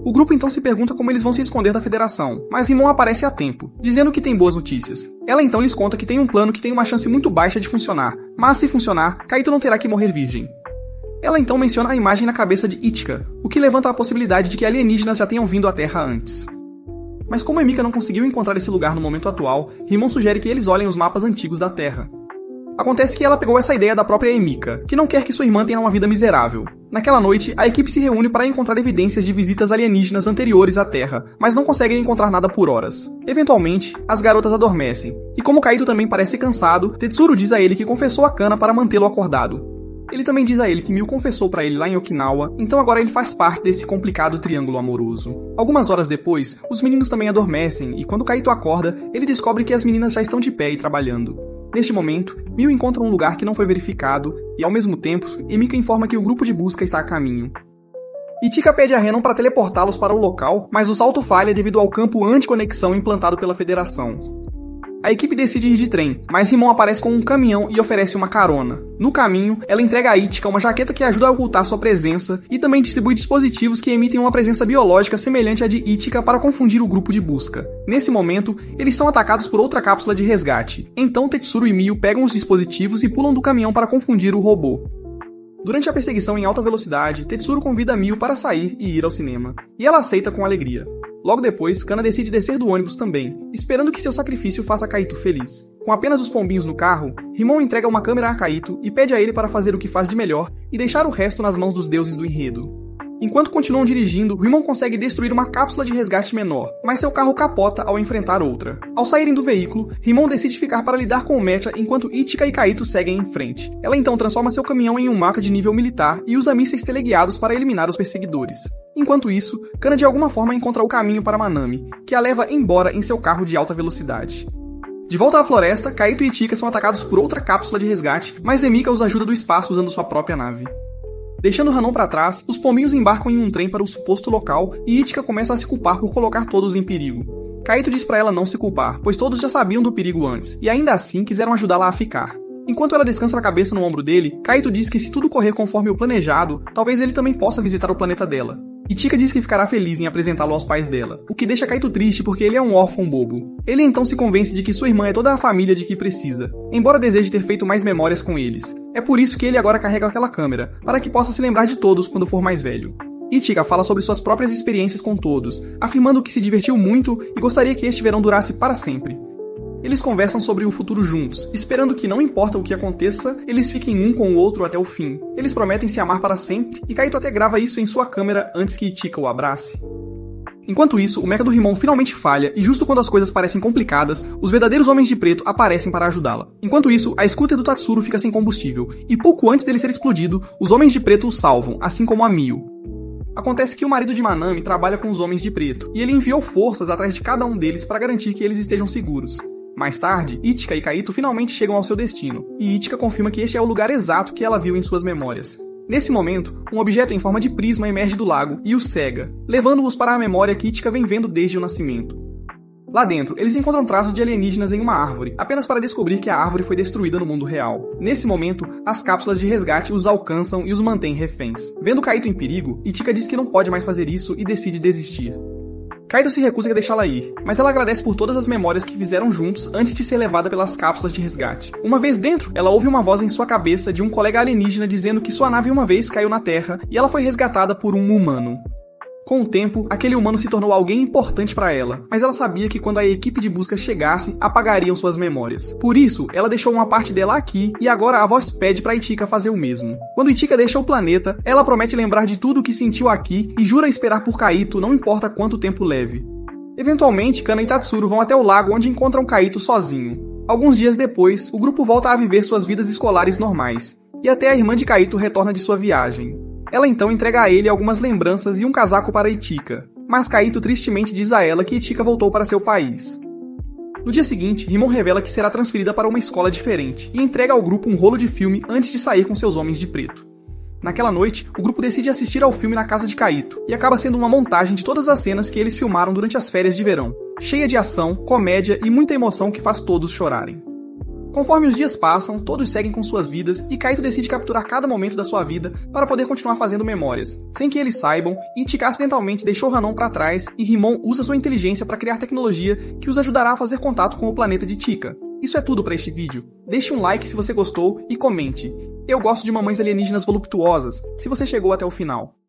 [SPEAKER 1] O grupo então se pergunta como eles vão se esconder da Federação, mas Rimon aparece a tempo, dizendo que tem boas notícias. Ela então lhes conta que tem um plano que tem uma chance muito baixa de funcionar, mas se funcionar, Kaito não terá que morrer virgem. Ela então menciona a imagem na cabeça de Ichika, o que levanta a possibilidade de que alienígenas já tenham vindo à Terra antes. Mas como Emika não conseguiu encontrar esse lugar no momento atual, Rimon sugere que eles olhem os mapas antigos da Terra. Acontece que ela pegou essa ideia da própria Emika, que não quer que sua irmã tenha uma vida miserável. Naquela noite, a equipe se reúne para encontrar evidências de visitas alienígenas anteriores à Terra, mas não conseguem encontrar nada por horas. Eventualmente, as garotas adormecem, e como Kaito também parece cansado, Tetsuro diz a ele que confessou a Kana para mantê-lo acordado. Ele também diz a ele que Mio confessou para ele lá em Okinawa, então agora ele faz parte desse complicado triângulo amoroso. Algumas horas depois, os meninos também adormecem, e quando Kaito acorda, ele descobre que as meninas já estão de pé e trabalhando. Neste momento, Mio encontra um lugar que não foi verificado, e ao mesmo tempo, Emika informa que o grupo de busca está a caminho. Ichika pede a Hanon para teleportá-los para o local, mas o salto falha devido ao campo anti-conexão implantado pela Federação. A equipe decide ir de trem, mas Rimon aparece com um caminhão e oferece uma carona. No caminho, ela entrega a Ichika uma jaqueta que ajuda a ocultar sua presença e também distribui dispositivos que emitem uma presença biológica semelhante à de Ichika para confundir o grupo de busca. Nesse momento, eles são atacados por outra cápsula de resgate. Então Tetsuro e Mio pegam os dispositivos e pulam do caminhão para confundir o robô. Durante a perseguição em alta velocidade, Tetsuro convida Mio para sair e ir ao cinema, e ela aceita com alegria. Logo depois, Kana decide descer do ônibus também, esperando que seu sacrifício faça Kaito feliz. Com apenas os pombinhos no carro, Rimon entrega uma câmera a Kaito e pede a ele para fazer o que faz de melhor e deixar o resto nas mãos dos deuses do enredo. Enquanto continuam dirigindo, Rimon consegue destruir uma cápsula de resgate menor, mas seu carro capota ao enfrentar outra. Ao saírem do veículo, Rimon decide ficar para lidar com o mecha enquanto Ichika e Kaito seguem em frente. Ela então transforma seu caminhão em um mecha de nível militar e usa mísseis teleguiados para eliminar os perseguidores. Enquanto isso, Kana de alguma forma encontra o caminho para Manami, que a leva embora em seu carro de alta velocidade. De volta à floresta, Kaito e Ichika são atacados por outra cápsula de resgate, mas Emika os ajuda do espaço usando sua própria nave. Deixando Hanon para trás, os pombinhos embarcam em um trem para o suposto local e Ichika começa a se culpar por colocar todos em perigo. Kaito diz para ela não se culpar, pois todos já sabiam do perigo antes, e ainda assim quiseram ajudá-la a ficar. Enquanto ela descansa a cabeça no ombro dele, Kaito diz que se tudo correr conforme o planejado, talvez ele também possa visitar o planeta dela. Ichika diz que ficará feliz em apresentá-lo aos pais dela, o que deixa Kaito triste porque ele é um órfão bobo. Ele então se convence de que sua irmã é toda a família de que precisa, embora deseje ter feito mais memórias com eles. É por isso que ele agora carrega aquela câmera, para que possa se lembrar de todos quando for mais velho. Ichika fala sobre suas próprias experiências com todos, afirmando que se divertiu muito e gostaria que este verão durasse para sempre. Eles conversam sobre o futuro juntos, esperando que não importa o que aconteça, eles fiquem um com o outro até o fim. Eles prometem se amar para sempre, e Kaito até grava isso em sua câmera antes que Ichika o abrace. Enquanto isso, o mecha do Rimon finalmente falha, e justo quando as coisas parecem complicadas, os verdadeiros homens de preto aparecem para ajudá-la. Enquanto isso, a scooter do Tatsuro fica sem combustível, e pouco antes dele ser explodido, os homens de preto o salvam, assim como a Mio. Acontece que o marido de Manami trabalha com os homens de preto, e ele enviou forças atrás de cada um deles para garantir que eles estejam seguros. Mais tarde, Ichika e Kaito finalmente chegam ao seu destino, e Ichika confirma que este é o lugar exato que ela viu em suas memórias. Nesse momento, um objeto em forma de prisma emerge do lago e os cega, levando-os para a memória que Ichika vem vendo desde o nascimento. Lá dentro, eles encontram traços de alienígenas em uma árvore, apenas para descobrir que a árvore foi destruída no mundo real. Nesse momento, as cápsulas de resgate os alcançam e os mantêm reféns. Vendo Kaito em perigo, Ichika diz que não pode mais fazer isso e decide desistir. Kaito se recusa a deixá-la ir, mas ela agradece por todas as memórias que fizeram juntos antes de ser levada pelas cápsulas de resgate. Uma vez dentro, ela ouve uma voz em sua cabeça de um colega alienígena dizendo que sua nave uma vez caiu na Terra e ela foi resgatada por um humano. Com o tempo, aquele humano se tornou alguém importante para ela, mas ela sabia que quando a equipe de busca chegasse, apagariam suas memórias. Por isso, ela deixou uma parte dela aqui e agora a voz pede para Itika fazer o mesmo. Quando Itika deixa o planeta, ela promete lembrar de tudo o que sentiu aqui e jura esperar por Kaito, não importa quanto tempo leve. Eventualmente, Kana e Tatsuro vão até o lago onde encontram Kaito sozinho. Alguns dias depois, o grupo volta a viver suas vidas escolares normais, e até a irmã de Kaito retorna de sua viagem. Ela então entrega a ele algumas lembranças e um casaco para Itika, mas Kaito tristemente diz a ela que Itika voltou para seu país. No dia seguinte, Rimon revela que será transferida para uma escola diferente e entrega ao grupo um rolo de filme antes de sair com seus homens de preto. Naquela noite, o grupo decide assistir ao filme na casa de Kaito, e acaba sendo uma montagem de todas as cenas que eles filmaram durante as férias de verão, cheia de ação, comédia e muita emoção que faz todos chorarem. Conforme os dias passam, todos seguem com suas vidas e Kaito decide capturar cada momento da sua vida para poder continuar fazendo memórias. Sem que eles saibam, Itika acidentalmente deixou Hanon para trás e Rimon usa sua inteligência para criar tecnologia que os ajudará a fazer contato com o planeta de Itika. Isso é tudo para este vídeo. Deixe um like se você gostou e comente. Eu gosto de mamães alienígenas voluptuosas, se você chegou até o final.